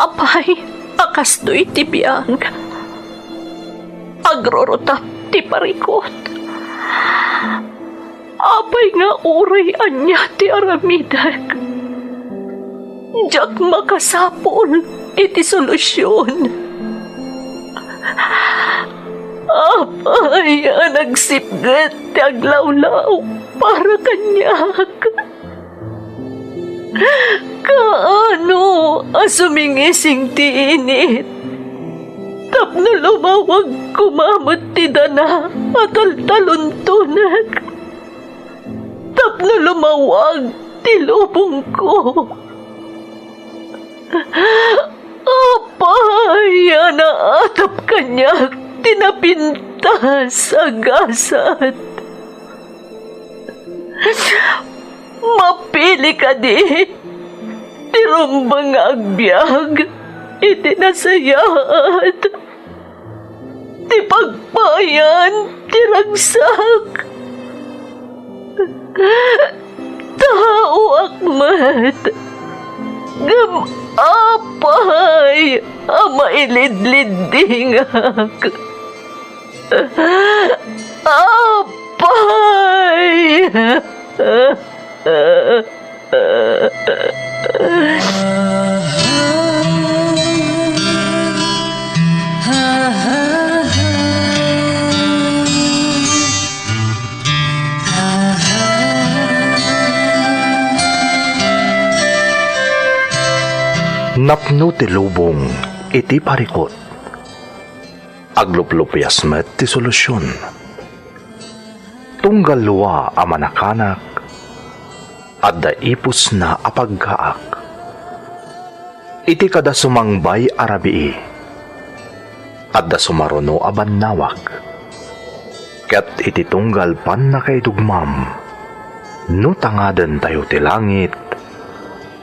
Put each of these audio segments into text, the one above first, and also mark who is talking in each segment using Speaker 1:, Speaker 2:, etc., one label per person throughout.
Speaker 1: Apay, akas do'y tibiyang. Agrorotap ti parikot. Apay nga uray anya ti aramidag. Diyak makasapol iti solusyon. Apay, nagsipgat ti aglawlaw para kanyak. Kaano sumingising ti init? Tapno lumawag kumamot ti dana at altaluntunag. Tapno lumawag ti lubong ko. Apay, naatap kanyak tinapintas agasat. Mapili ka di, tirumbang agbyag, itinasayat, ti pagpayan, tiragsak. Tao akmat, gamapay, mailidlidingak. Apay!
Speaker 2: Napno ti lubong iti parikot. Agluplupyas met ti solusyon. Tunggal luwa a manakanak at daipos na apagkaak. Iti kada sumangbay arabii at da sumaruno abannawak. Ket iti tunggal pan na kay dugmam no tangaden tayo ti langit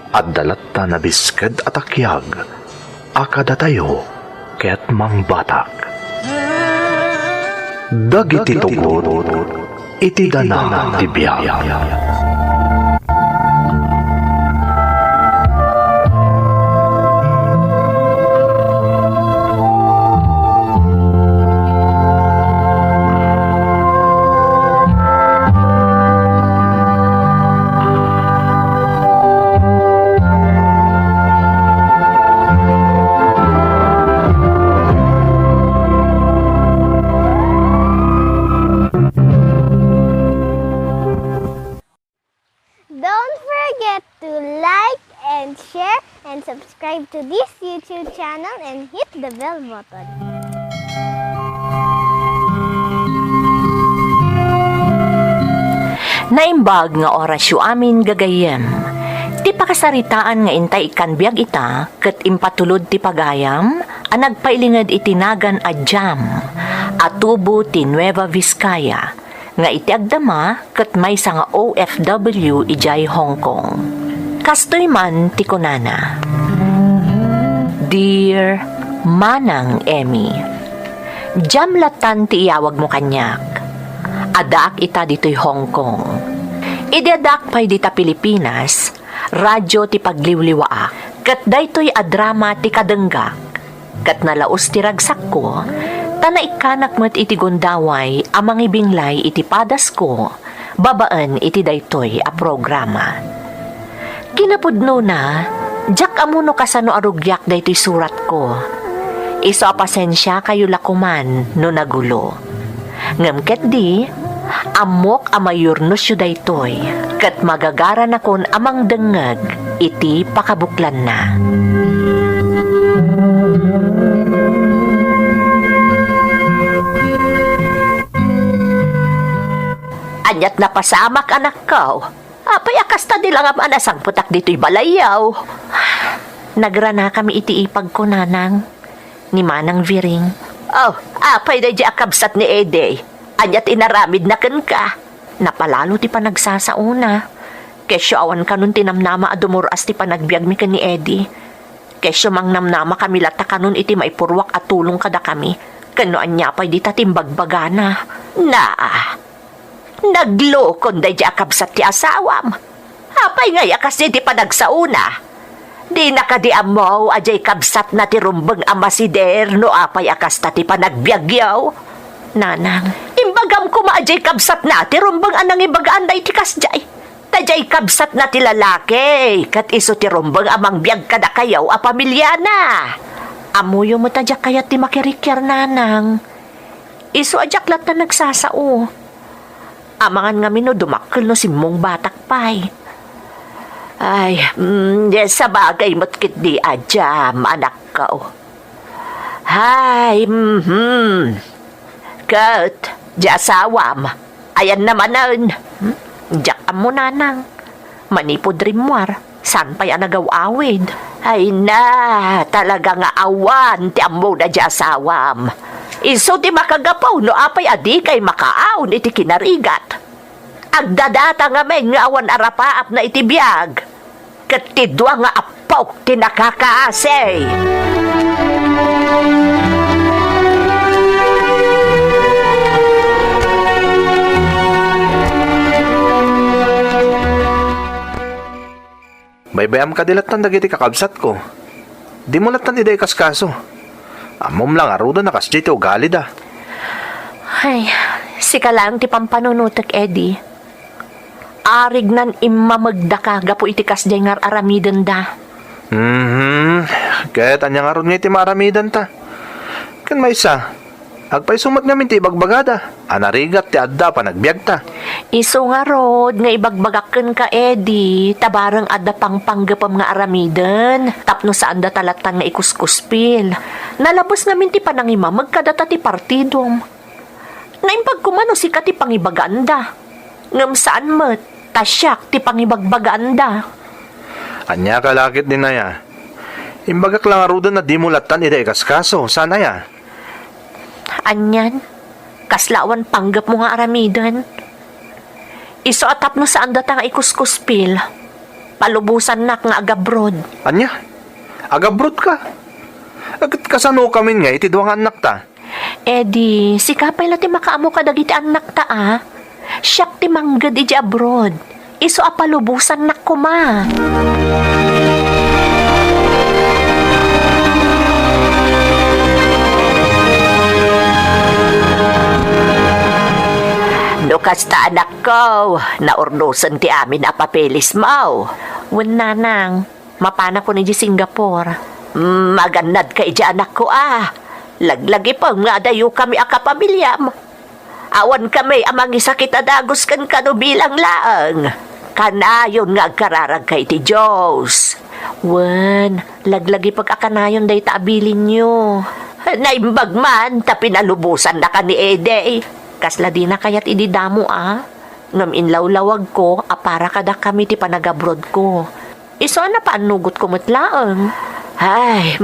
Speaker 2: at dalatta na bisked at akyag akada tayo ket mangbatak. Dagiti tugot iti danang tibiyang.
Speaker 3: Don't forget to like and share and subscribe to this YouTube channel and hit the bell button.
Speaker 1: Naimbag nga orasyo amin gagayem. Ti pakasaritaan nga intay ikan biag ita, ket impatulod ti pagayam, ang nagpailingad itinagan a jam, atubo ti Nueva Vizcaya, nga iti agdama ket maysa nga OFW ijay Hong Kong. Kastoy man ti kunana. Dear Manang Emmy, jamlatan ti iyawag mo kanyak. Adak ita dito'y Hong Kong. Idiadak pa'y dita Pilipinas, radyo ti pagliwliwaak, kat daytoy adrama ti kadenggak, kat nalaos ti ragsak ko, tana ikanak met iti gondaway amang ibinglay iti padas ko, babaan iti daytoy a programa. Kinapudno na, jak amuno kasano arugyak daytoy surat ko. Iso a pasensya kayo lakuman no nagulo. Ngamket di, amok amayurnos yu daytoy, kat magagara na kon amang dengeg, iti pakabuklan na. Anyat na pasamak anak ko, apay akas ta nilang amanasang putak dito'y balayaw. Nagrana kami iti ipag ko nanang, ni Manang Viring. Oh, apay na di akabsat ni Ede. Anyat inaramid na ken ka. Napalalo ti panagsasauna. Kesyo awan kanun tinamnama adumuras ti panagbiag mi ken ni Ede. Kesyo mang namnama kami lata kanun iti maipurwak at tulong kada kami. Kano anya pa'y di tatimbagbagana. Naglokon day di akabsat ti asawam. Apay nga yakas di panagsauna. Di nakadiam mo, ajay kabsat na ti rumbang amasider no apay akas ta ti panagbiagyaw. Nanang, imbagam ko maajay kabsat na ti rumbang anang ibagaan na iti kasjay. Tajay kabsat na ti lalaki, kat iso ti rumbang amang biag kada kayaw a pamilya na. Amuyo mo tadyak kayat ti makirikir, nanang. Iso ajaklat na nagsasao. Amangan nga mino dumakkel no simong batak pay. Ay, sa bagay mo't kit di adyam, anak ko. Hay, Kat, di asawam. Ayan naman nun. Diyak mo, nanang. Manipod rimwar. San pa'y anagaw-awid? Ay na, talaga nga awan, ti amo na di asawam. Iso ti makagapaw, no apay adi kay makaaon iti kinarigat. Agdadata nga may nga awan arapaap na iti biyag. Katidwa nga apok ti nakakaasay.
Speaker 2: Baybayam ka dilatan dagiti kakabsat ko. Di mo latan iday kaskaso. Amom lang aruda na kasjay ti ugali da.
Speaker 1: Ay, sika lang ti pampanunutek, Eddie. Arig nan imamagda ka gapo iti kasjay ngar aramidan da.
Speaker 2: Kahit anyang aron nga iti maramidan ta. Kan may isa, agpay sumat namin ti ibagbagada. Anarigat ti adda pa nagbiag ta.
Speaker 1: Iso nga rod, nga ibagbagaken ka, Eddie. Tabarang adda pang panggapam nga aramidan. Tapno saan da talatan nga ikuskuspil. Nalabos namin ti panangima, magkadata ti partidom. Naimbag kumano si ka ti pangibaganda. Ngam saan met, tasyak ti pangibagbaganda.
Speaker 2: Anya kalakit din na ya. Imbagak lang aruda na di mo latan iday kaskaso. Sana ya?
Speaker 1: Anyan, kaslawan panggap mo nga aramidan. Iso atap no saan data nga ikuskuspil. Palubusan nak nga agabrod.
Speaker 2: Anya? Agabrod ka? Agad kasano kami nga iti duwang anak ta?
Speaker 1: Eddie, si kapay ti makaamo ka dagiti anak ta ah. Siyak ti manggad iti abroad. Iso apalubusan nak kuma. No kasta anak ko, naurnusan ti amin a papeles mo. Wan nanang, mapana ko ni di Singapore. Magannad ka iti anak ko ah. Laglagi pa nga dayo kami a kapamilyam. Awan kami amang isakit adagos kan kano bilang laang. Kanayon nga kararag kay ti Diyos. Wan, laglagi pag akanayon day taabilin nyo. Naimbag man, ta pinalubusan na ka ni Ede. Kasla di na kayat ididamo ah. Ngam inlawlawag ko, para kada kami ti panagabrod ko. Iso na paanugot ko matlaang. Ay,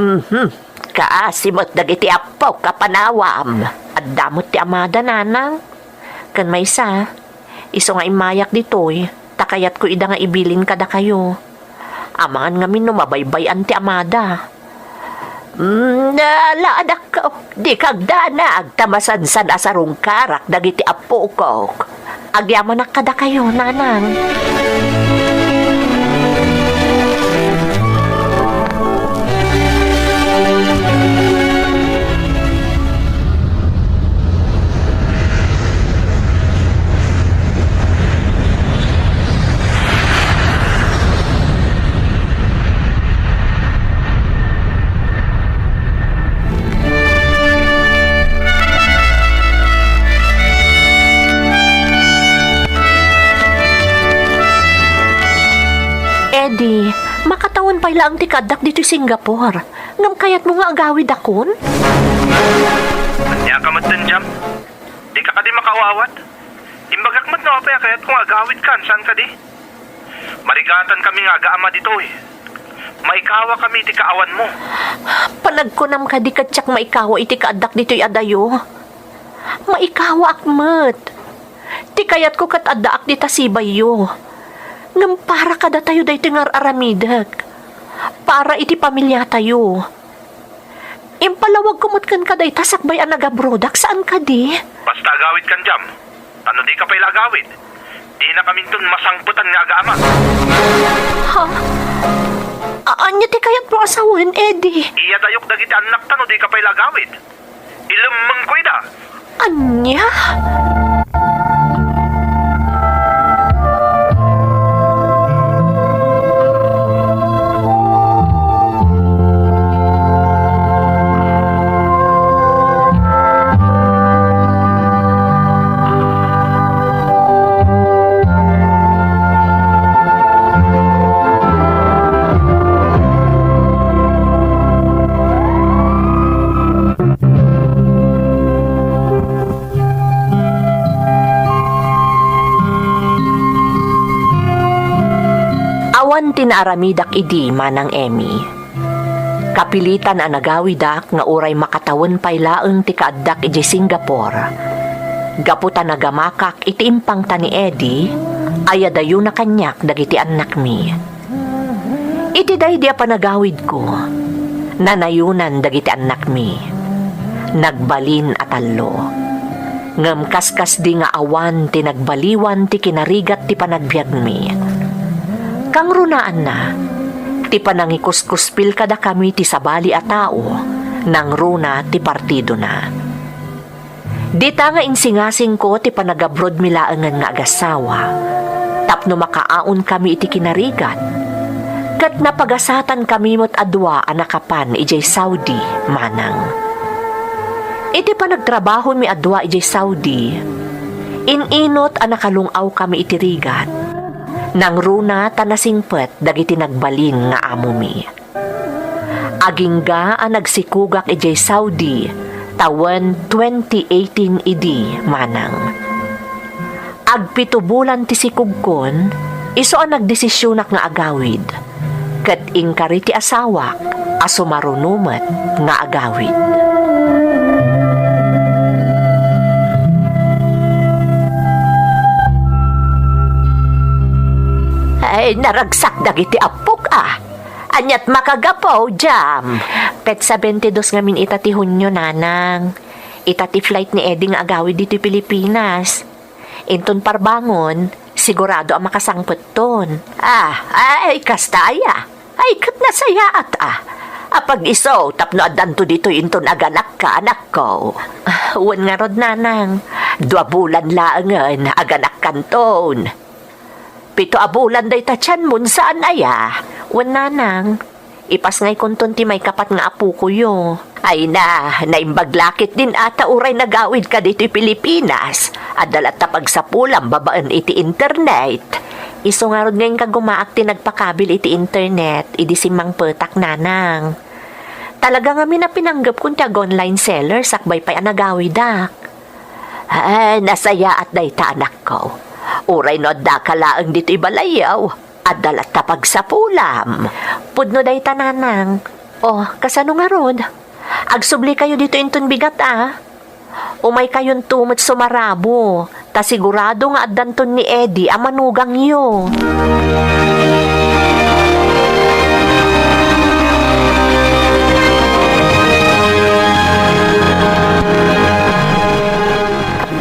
Speaker 1: kaasimot dagiti apaw kapanawam. At damot ti amada nanang. Kan may isa, iso nga imayak ditoy, takayat ko ida nga ibilin kada kayo. Amangan nga min mabaybayan ti amada. Naalaanak ko, di kagdana agtamasan-san asarong karak dagiti apo ko. Agyaman na kada kayo, nanang. Eddie, makatawan pa lang ti kadak dito Singapore. Ngam kayat mo nga agawid akon?
Speaker 2: Anya ka matan jam? Di ka di makawawat? Imbagak mat no apay kayat kung agawid kan, saan ka di? Marigatan kami nga agaama dito eh. Maikawa kami iti kaawan mo.
Speaker 1: Panagkunam ka di katsak maikawa iti kaadak dito'y adayo. Maikawa akmat. Ti kayat ko kat adaak di tasibayo. Ngam para kada tayo day tingar aramidag. Para iti pamilya tayo. Impalawag kumutkan ka day tasakbay ang nagabrodak. Saan ka di?
Speaker 2: Basta agawid kan jam. Ano di ka pa'y agawid? Di na kami masangputan nga agaama.
Speaker 1: Ha? Anya ti kayat mo asawan, Eddie?
Speaker 2: Iya dayok dagiti anak tano di ka pa'y lagawid. Ilamang ko ida.
Speaker 1: Anya? Awan tinaaramidak idi manang Emmy. Kapilitan ang nagawidak nga uray makatawon pay laeng ti kaaddak iti Singapore. Gaputan nagamakak iti impang ta ni Eddie, ayadayo na kanyak dagiti anak mi. Iti day dia panagawid ko, nanayunan dagiti anak mi. Nagbalin atalo. Ngem kaskas di nga awan ti nagbaliwan ti kinarigat ti panagbiag mi. Kang runaan na, ti panangikuskuspil kada kami ti sabali a tao, nang runa ti partido na. Dita nga insingasing ko ti panagabroad milaangan nga agasawa, tapno makaaon kami iti kinarigat, kat napagasatan kami mo't adwa anakapan ijay Saudi, manang. Iti panagtrabaho mi adwa ijay Saudi, ininot anakalungaw kami iti rigat, nang runa tanasingpet dagiti nagbalin nga amo mi. Agingga ang nagsikugak ijay Saudi tawen 2018 idi manang. Agpito bulan ti sikugkon, iso ang nagdesisyonak nga agawid. Ket ingkari ti asawak aso marunumet nga agawid. Ay, naragsak dagiti apok Anyat makagapaw, jam. Pet sa 22 ngamin itati Hunyo, nanang. Itati flight ni Eddie nga agawid dito Pilipinas. Inton parbangon, sigurado ang makasangpot ton. Ay, kastaya. Ay, kat nasaya Apag iso, tapno adanto dito inton aganak ka, anak ko. Uwan nga rod, nanang. 2 bulan laangan, aganak kanton. 7 bulan day tachan mun saan aya. Wan nanang, ipas ngay kunton ti may kapat nga apu ko yo. Ay naimbaglakit din ata uray nagawid ka dito Pilipinas. Adalat ta pagsapulam babaan iti internet. Iso nga rod ngayon ka gumaak ti nagpakabil iti internet, idi simang petak nanang. Talaga nga pinanggap kung tag online seller sakbay pa'y anagawidak. Ay, nasaya at day ta anak ko. Uray no da kalaang dito'y balayaw, adalat tapag sa pulam. Pudno day tananang. Kasano nga rod? Agsubli kayo dito inton bigat Umay kayon tumot sumarabo, ta sigurado nga addanton ni Eddie ang manugang yo.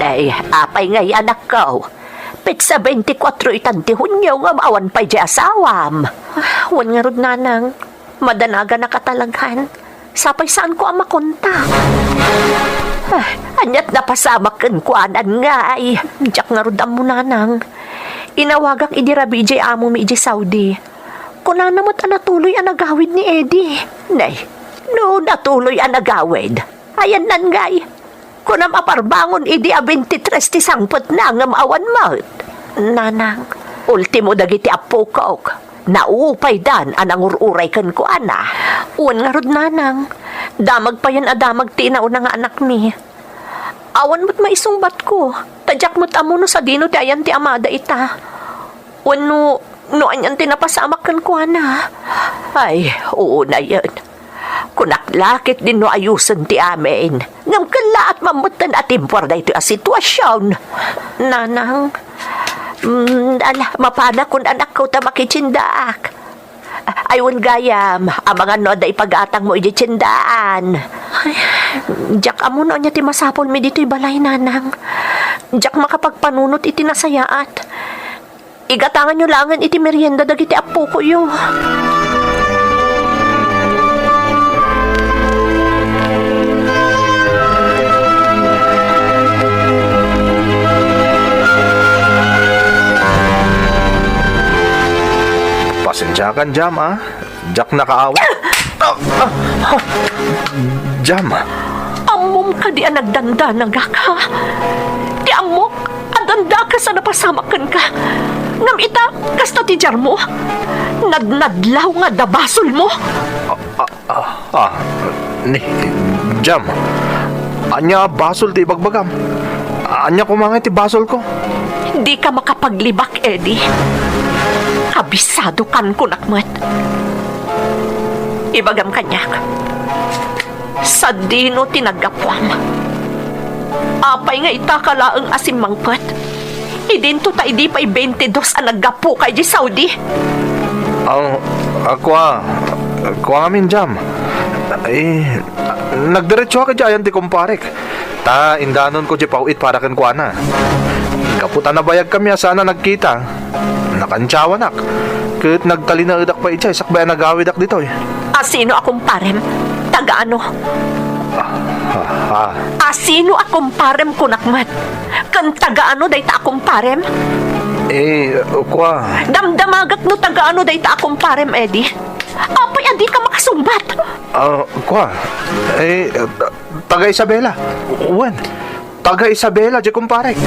Speaker 1: Ay, apay ngay anak ko. Pit sa 24 itanti Hunyo nga maawan pa'y di asawam. Wan nga rod nanang, madanaga na katalaghan. Sapay saan ko ang makonta. Anyat napasamak kan kuanan nga ay. Diyak nga rod mo nanang. Inawagak idirabi ijay amo mi ijay Saudi. Kuna namot anatuloy ang nagawid ni Eddie. Nay, no natuloy ang nagawid. Ayan nangay. Kunam aparbangon idi a 23 ti sangpot na nga maawan maut. Nanang, ultimo dagiti apo ko. Nauupay dan anang ururay kan ko Uwan nga rod nanang. Damag pa yan adamag ti inauna nga anak mi. Awan mo't maisungbat ko. Tadyak mo't amuno sa dino ti ayan ti amada ita. Uwan no anyan ti napasamak kan ko Ay, oo na yan. Kunaklakit din no ayusan ti amin. Ngam kala at mamutan at impor na ito ang sitwasyon. Nanang, mapana kung anak ko ta makichindaak. Ayun gayam, ang mga noda ipagatang mo ijitsindaan. Diyak amo no niya ti masapol mi dito'y balay nanang. Diyak makapagpanunot iti nasayaat. Igatangan nyo langan iti merienda dagiti apo ko yo.
Speaker 2: Pasensyakan, Jam, ah. Jack nakaawat. Jam,
Speaker 1: Amom ka di ang nagdanda ng gaka. Di amok, adanda ka sa napasamakan ka. Ngam ita, kasta ti jar mo. Nadnadlaw nga dabasol mo.
Speaker 2: ni, Jam. Anya basol ti bagbagam. Anya kumangay ti basol ko.
Speaker 1: Di ka makapaglibak, Eddie. Kabisado kan kunakmat. Ibagam kanyak. Sa dino tinagapwam. Apay nga itakalaang asim mangkat. Idinto ta idi pa'y 22 ang naggapo kay di Saudi.
Speaker 2: Ako amin, Jam. Nagdiretso ka dyan di kumparek. Ta indanon ko di pauit para kan kuana. Kaputa na bayag kami sana nagkita. Nakansyawanak. Kat nagtali na udak pa itay sakbay nagawid ak dito.
Speaker 1: Asino akong parem? Taga-ano? Asino akong parem kunakmat? Kan taga-ano day ta akong parem? Damdamagak no taga-ano day ta akong parem, Eddie. Apay, adi ka makasumbat.
Speaker 2: Taga Isabela. Uwan. Taga Isabela, di kumparek.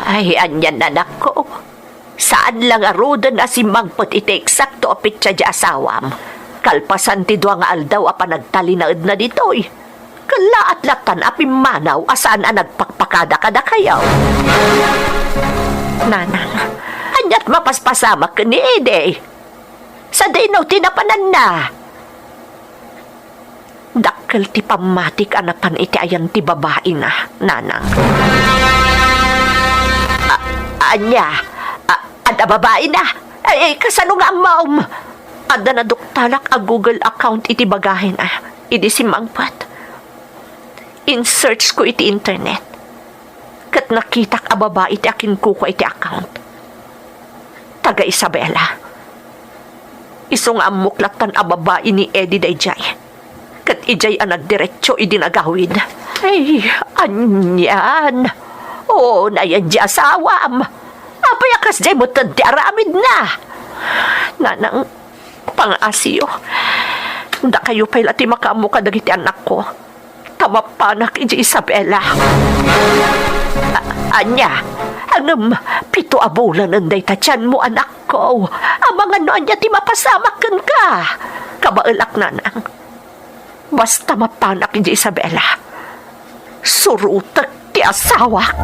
Speaker 1: Ay, anyan anak ko. Saan lang arudan na si Magpot iti eksakto apit siya di asawam. Kalpasan ti duwa nga aldaw apa nagtalinaad na ditoy. Kala at latan api manaw asaan ang nagpakpakada kada kayaw. Nanang, anyat mapaspasamak ka ni Ede. Sa dinaw tinapanan na. Dakkel ti pamatik anapan iti ayan ti babae na, nanang. Anya, ada babae na. Kasano nga ang maum? Ada na duktalak a Google account iti bagahin Idi si Mangpat. In-search ko iti internet. Kat nakitak a babae iti akin kuko iti account. Taga Isabela. Iso nga amuklatan a babae ni Eddie Dayjay. Kat ijay a nagdiretso idi nagawid. Ay, anyan. Oo, na yan di asawam. Apayakas di mo tadi aramid na. Nanang, pang-asiyo. Da kayo pa'y lati makamu ka dagiti anak ko. Tamapanak iji Isabela. Anya, anam, pito abulan anday tatyan mo anak ko. Amang ano anya ti mapasamakan ka. Kabailak nanang. Basta mapanak iji Isabela. Surutak ti asawak.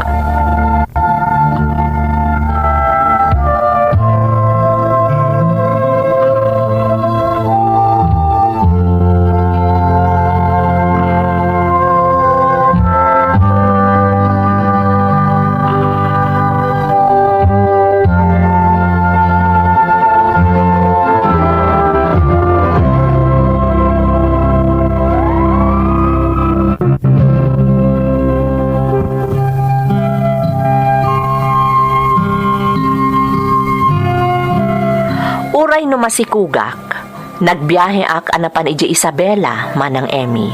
Speaker 1: Uray no masikugak, nagbiyahe ak anapan iji Isabela manang Emmy.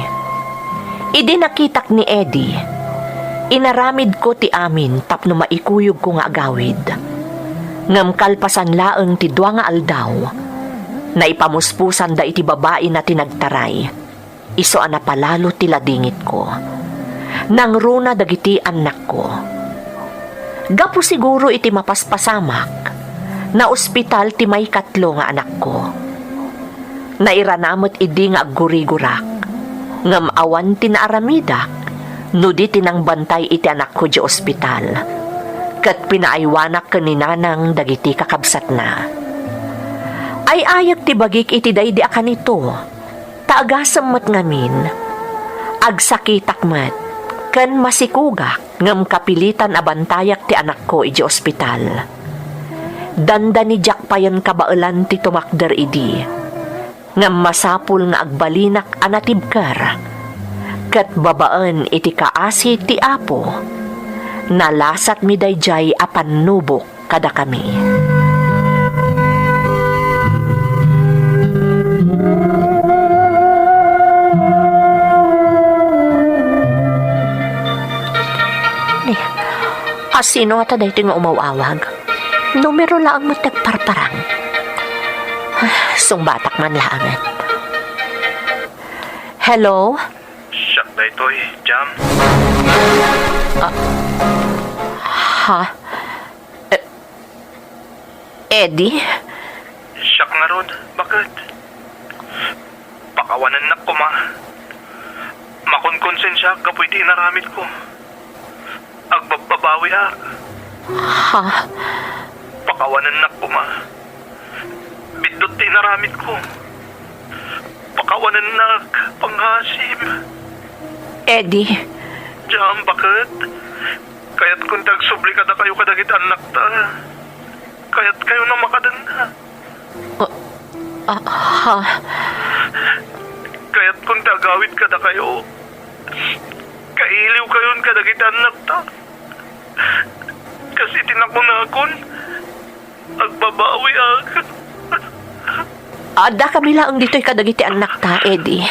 Speaker 1: Idi nakitak ni Eddie, inaramid ko ti amin tapno maikuyog ko nga agawid. Ngam kalpasan laeng ti dua nga aldaw, na ipamuspusan da iti babae na tinagtaray, iso anapalalo ti ladingit ko. Nang runa dagiti anak ko. Gapo siguro iti mapaspasamak, na ospital ti may katlo nga anak ko. Nairanamot idi nga agurigurak, ngam awan tinaaramidak, no di tinang bantay iti anak ko di ospital. Kat pinaaywanak kaninanang dagiti kakabsat na. Ay ayak ti bagik iti daydi akan ito, taagasam mat ngamin, agsakitak mat, kan masikugak, ngam kapilitan abantayak ti anak ko iti ospital. Danda ni Jack payan kabailan ti tumakder idi. Ngam masapul nga agbalinak anatibkar. Kat babaan iti kaasi ti apo. Nalasat mi dayjay apan nubok kada kami. Sino ata dahito nga umawawag? Numero lang mo tagparparang. Sungbatak man laangan. Hello?
Speaker 2: Siyak na ito Jam.
Speaker 1: Ha? Eddie?
Speaker 2: Siyak nga ron. Bakit? Pakawanan na ko, ma. Makonkonsensya ka pwede inaramit ko. Agbabawi ak.
Speaker 1: Ha?
Speaker 2: Pakawanan na ko, ma. Bidot inaramit ko. Pakawanan na panghasim.
Speaker 1: Eddie?
Speaker 2: Jam, bakit? Kaya't kung tagsubli ka na kayo kadagit anak ta. Kaya't kayo na makadan na.
Speaker 1: Ha?
Speaker 2: Kaya't kung tagawit ka na kayo, kailiw kayon kadagit anak ta. Kasi tinakunakon, agbabawi ak.
Speaker 1: Ada kami lang dito'y kadagiti anak ta, Eddie.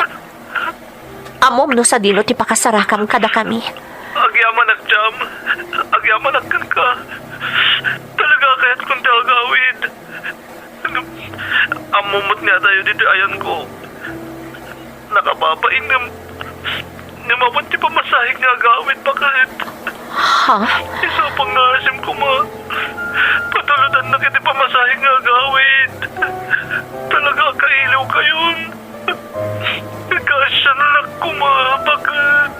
Speaker 1: Amom no sa dino ti pakasarakam kada kami.
Speaker 2: Agyaman ak, Jam. Agyaman ak ka. Talaga kaya't kung tagawit. Amumot nga tayo dito ayan ko. Nakababain na mapunti pa masahig nga gawit. Bakit?
Speaker 1: Ha?
Speaker 2: Isa pang nasim ko, ma. Patulutan na kita pa masahig nga gawit. Talaga kailiw kayon. Kasyanak ko, ma. Bakit?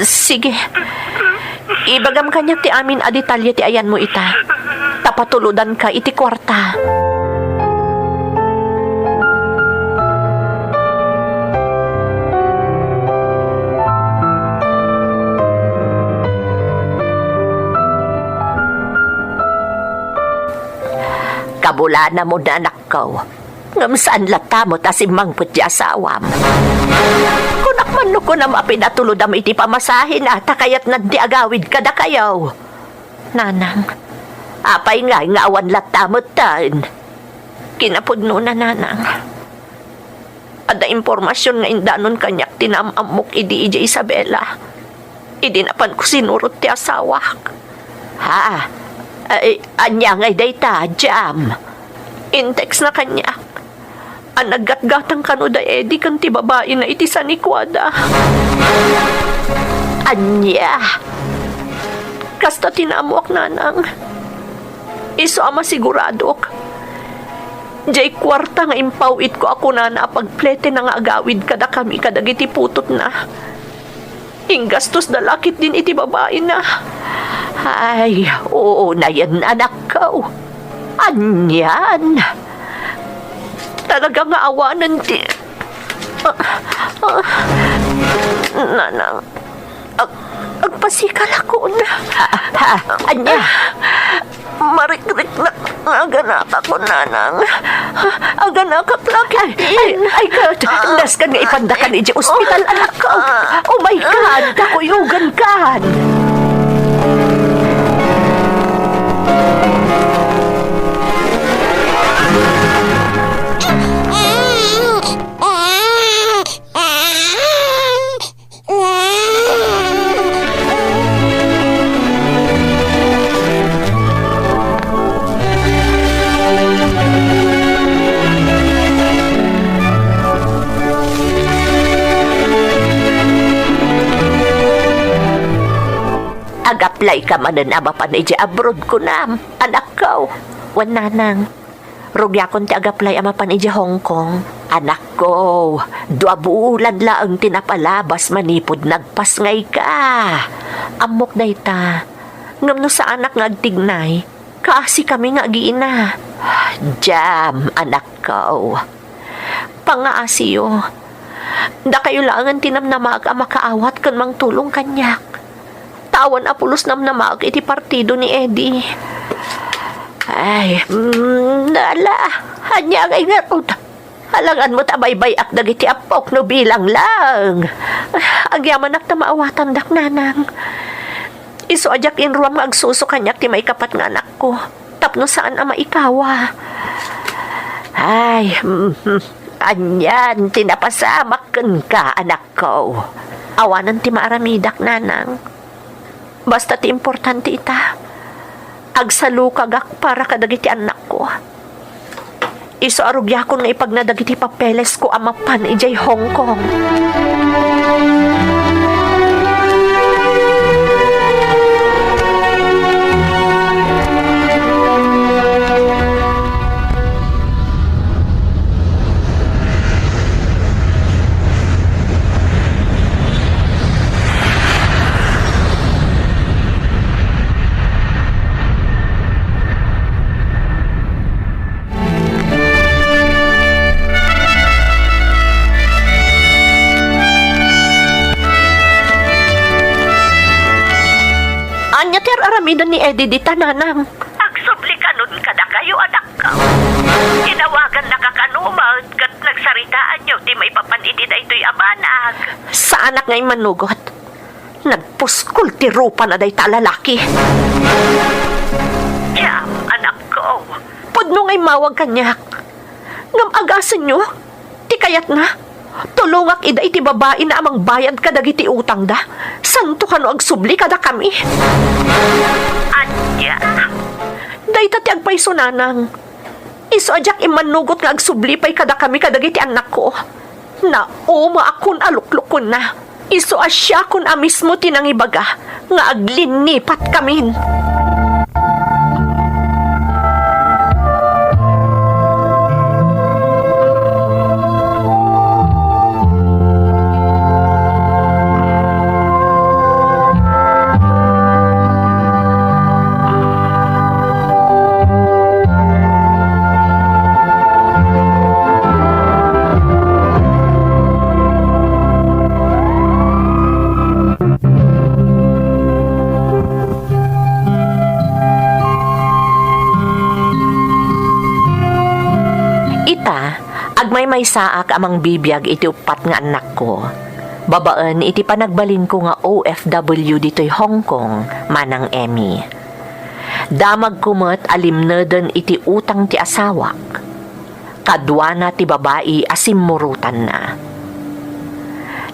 Speaker 1: Sige. Ibagam kanya ti amin a detalye ti ayan mo ita. Tapatuludan ka iti kwarta. Kabulana mo na anak ko. Ngam saan lata mo ta si mangput di asawam. Kunak man no ko na mapinatulod am iti pamasahin ata kayat nagdiagawid kada kayaw. Nanang, apay nga awan lata mo tan. Kinapudno na nanang. Ada impormasyon nga indanon kanyak tinamamok idi ija Isabela. Idinapan ko sinurot ti asawak. Ha? Ay, anya ngay dayta, Jam. Intex na kanya. Ang naggatgatang kano da Eddie kan ti babae na iti sa nikwada. Anya. Kasta tinamuak nanang. Iso ama siguradok. Jay kwarta nga impawit ko ako na pagplete na nga agawid kada kami kadagiti putot na. Ingastos da lakit din iti babae na. Ay, oo na yan anak ko. Anyan. Talaga nga awanan ti. Nanang, agpasikal ako na. Anya, marikrik na aganaka ko, nanang. Aganaka plaki. Ay, God, nas ka nga ipandakan iji ospital, anak ko. Oh my God, kakuyugan kan. Ag-apply ka man na mapan iji abroad ko na, anak ko. Wan nanang, rugya kon ti ag-apply amapan iji Hong Kong. Anak ko, 2 bulan laang tinapalabas manipod nagpasngay ka. Amok dayta, ngam no sa anak nga agtignay, kasi kami nga giina. Jam, anak ko. Pangaasiyo, da kayo laangan tinamnamag ang makaawat kan mang tulong kanyak. Tawan apulos namnamag iti partido ni Eddie. Ay, nala, hanya kay ngarod. Halangan mo tabaybay ak dagiti apok no bilang lang. Agyaman ak tamaawatan dak nanang. Iso ajak inruam nga agsuso kanyak ti may kapat nga anak ko. Tapno saan ama ikawa. Ay, anyan, tinapasamak ka anak ko. Awanan ti maaramidak nanang. Basta ti importante ita. Agsalukagak para kadagiti anak ko. Iso arugyakon nga ipagnadagiti papeles ko amapan ijay Hong Kong. Anya ter aramidan ni Eddie di tananang.
Speaker 4: Agsubli ka nun kada kayo, anak ka. Tinawagan na kakanumal kat nagsaritaan nyo ti may papaniti da ito'y amanag.
Speaker 1: Sa anak nga'y manugot. Nagpuskul ti rupa na day talalaki.
Speaker 4: Jam, anak ko.
Speaker 1: Pudno nga'y mawag kanyak. Ngam agasan nyo. Ti kayat na. Tulungak ida iti babae na amang bayad kadagiti utang da. Santo kano agsubli kada kami.
Speaker 4: Anya.
Speaker 1: Dayta ti agpayso nanang. Iso ajak imanugot nga agsubli pay kada kami kadagiti anak ko. Na uma akon aluklukon na. Iso asya kun amismo tinangibaga nga aglinipat kamin. Agmay saak amang bibiyag iti upat nga anak ko. Babaan iti panagbalin ko nga OFW dito'y Hong Kong, manang Emmy. Damag kumot alimnadan iti utang ti asawak. Kadwana ti babae asimmurutan na.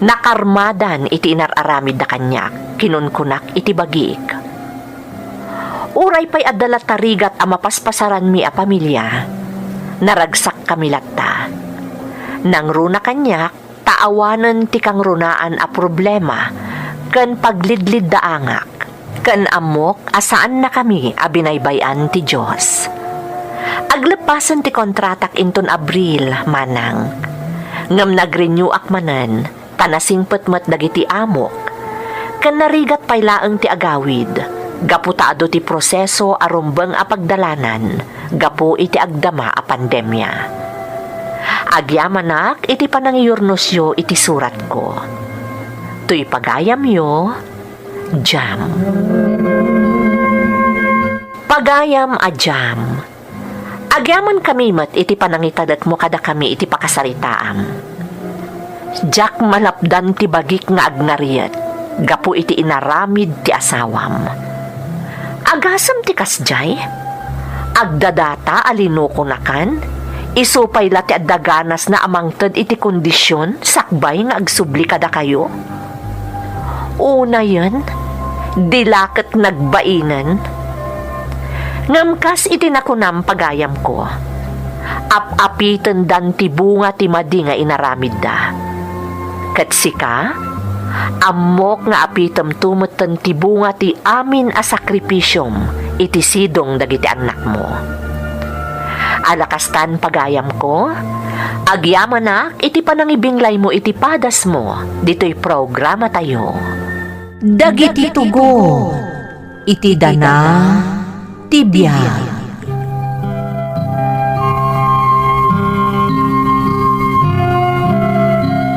Speaker 1: Nakarmadan iti inararamid na kanyak, kinunkunak iti bagik. Uray pa'y adala tarigat a mapaspasaran mi a pamilya. Naragsak kami latta. Nang runa kanyak, taawanan ti kang runaan a problema, kan paglidlid daangak, kan amok asaan na kami a binaybayan ti Diyos. Aglepasan ti kontratak inton Abril, manang. Ngam nagrenew akmanan, tanasing petmet dagiti amok, kan narigat paylaeng ti agawid, gaputaado ti proseso arumbeng a pagdalanan, gapu iti agdama a pandemya. Agyamanak iti panangiyurnosyo iti surat ko. Tuy pagayam yo, jam. Pagayam a jam. Agyaman kami mat iti panangitadat mo kada kami iti pakasaritaam. Jak malapdan ti bagik nga agnariat, gapu iti inaramid ti asawam. Agasam ti kasjay, agdadata alinuko nakan, isupay lati at daganas na amangtad iti kondisyon, sakbay nga agsubli kada kayo. Una yan, dilakit nagbainan. Ngamkas iti nakunam pagayam ko. Ap-apitan dan ti bunga ti madi nga inaramid da. Katsika, amok nga apitam tumutan ti bunga ti amin a sakripisyom iti sidong dagiti anak mo. Alakastan pagayam ko, agyamanak iti panangibinglay mo iti padas mo, dito'y programa tayo.
Speaker 5: Dagiti tugo, iti dana, tibiyag.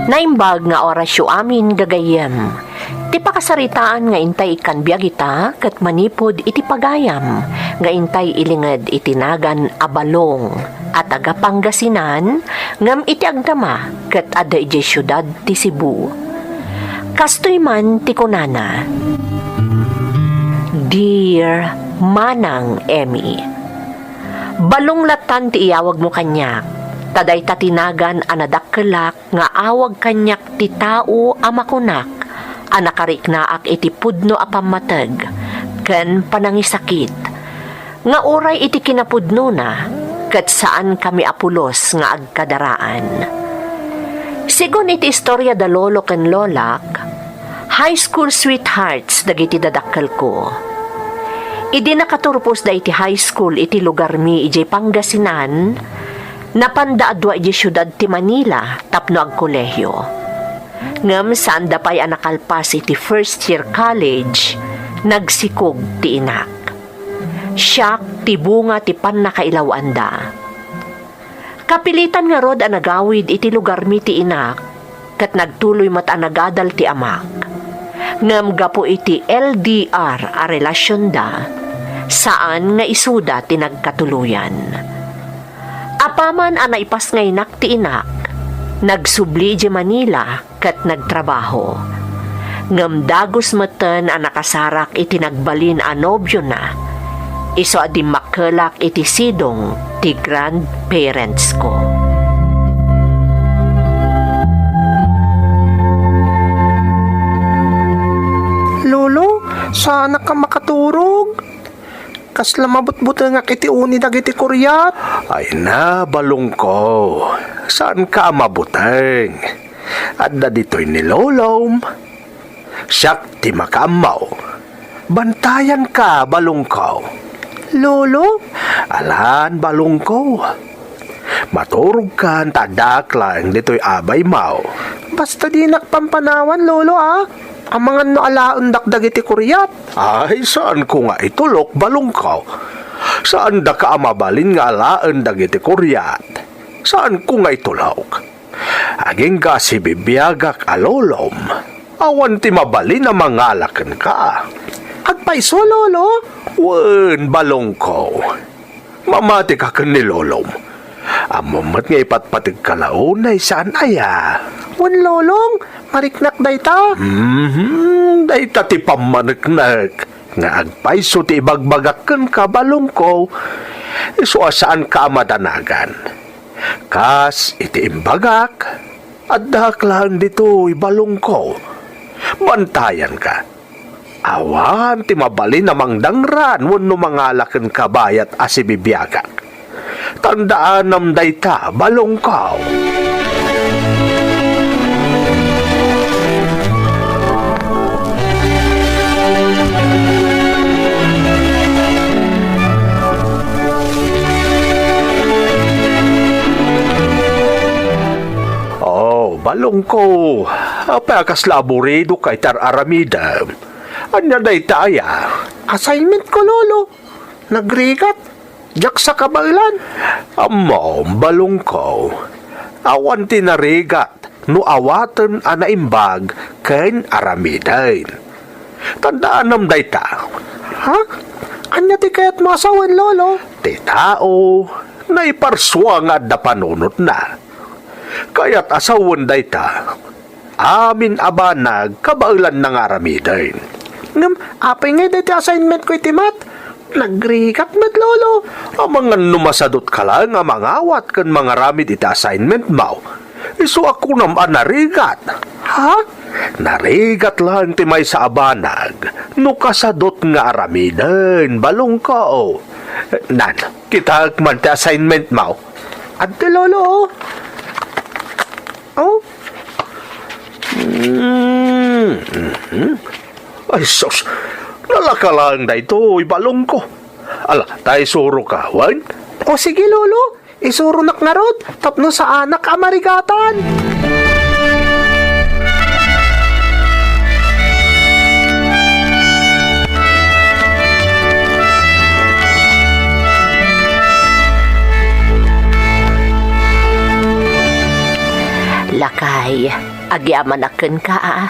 Speaker 1: Naimbag nga orasyo amin gagayem. Ti pakasaritaan nga intay ikan biyagita ket manipod iti pagayam nga intay ilinged itinagan abalong at aga Pangasinan ngam iti agdama ket adda iti syudad ti Cebu. Kastoy man ti kunana. Dear Manang Emmy, balonglatan ti iyawag mo kanyak, taday tatinagan anadakkelak nga awag kanyak ti tao amakunak, Anakarik na ak iti pudno a pamatag, ken panangisakit. Nga oray iti kinapudno na, kat saan kami apulos nga agkadaraan. Sigon iti istorya da lolo ken lolak, high school sweethearts dagiti dadakkel ko. Idi nakaturpos da iti high school iti lugar mi iti Pangasinan, napandaadwa iti syudad ti Manila tapno ag kolehyo. Ngem saan da pay anakalpas iti first year college, nagsikog ti inak. Siyak ti bunga ti pannakailawanda. Kapilitan nga rod anagawid iti lugar mi ti inak, kat nagtuloy mat anagadal ti amak. Ngem gapo iti LDR a relasyon da, saan nga isuda ti nagkatuluyan. Apaman ana ipas nga inak ti inak, nagsubli di Manila kat nagtrabaho. Ngem dagos meten a nakasarak iti nagbalin a nobyo na, iso adi makelak iti sidong ti grandparents ko.
Speaker 6: Lolo, sana ka makaturog. Kasla mabutbuta nga kiti uni dagiti kuryat.
Speaker 7: Ay na, balong ko. Saan ka mabuteng? Adda dito'y nilolom. Siyak ti makamaw. Bantayan ka, balong ko.
Speaker 6: Lolo,
Speaker 7: Alan, balong ko. Maturog ka, tadak lang dito'y abay mau.
Speaker 6: basta di nakpampanawan, lolo ah. Ang mga no alaon dakdagiti kuryat.
Speaker 7: Ay, saan ko nga itulok, balong ko? Saan da ka amabalin nga alaan dagiti kuryat? Saan ko nga itulok? Aging ka si bibiyagak alolom. Awan ti mabalin na mangalakan ka.
Speaker 6: Agpaiso, lolo.
Speaker 7: Wen, balong ko. Mamati ka kan ni lolom. Amamat nga ipatpatig kalaunay saan aya?
Speaker 6: Wan lolong, mariknak dayta.
Speaker 7: Dayta ti pamanagnak. Nga agpaiso ti ibagbagakan ka balong ko. Iso saan ka madanagan? Kas iti imbagak. At daklan dito ibalong ko. Bantayan ka. Awan ti mabalin na mangdangran wenno mangalaken kabayat asibibiyagak. Tandaan nam dayta balong ko. Balong ko, apakas laborido kay tar aramida. Anya day taya?
Speaker 6: Assignment ko, lolo. Nagrigat. Jak sa kabailan.
Speaker 7: Amo, balong ko. Awan tinarigat, no awatan anaimbag ken aramidain. Tandaan nam day ta.
Speaker 6: Ha? Anya ti kayat masawan, lolo?
Speaker 7: Ti tao, naiparswa nga da panunot na. Kaya't asawan day ta. Amin abanag kabailan ng aramidain.
Speaker 6: Ngam, apay nga dati assignment ko itimat. Nagrigat mat, lolo.
Speaker 7: Ang mga numasadot ka lang ang mga awat kan mga ramid iti assignment mo. Iso ako naman narigat.
Speaker 6: Ha?
Speaker 7: Narigat lang ti may sa abanag. No kasadot nga aramidan, balong ko. Nan, kita man ti assignment mo.
Speaker 6: Ante, lolo. Oh?
Speaker 7: Ay, sus. Nalakalang na ito, ibalong ko. Ala, tayo suro ka, wan?
Speaker 6: O sige, lolo. Isuro nak na rod. Tapno sa anak amarigatan.
Speaker 1: Lakay, agyamanaken ka ah.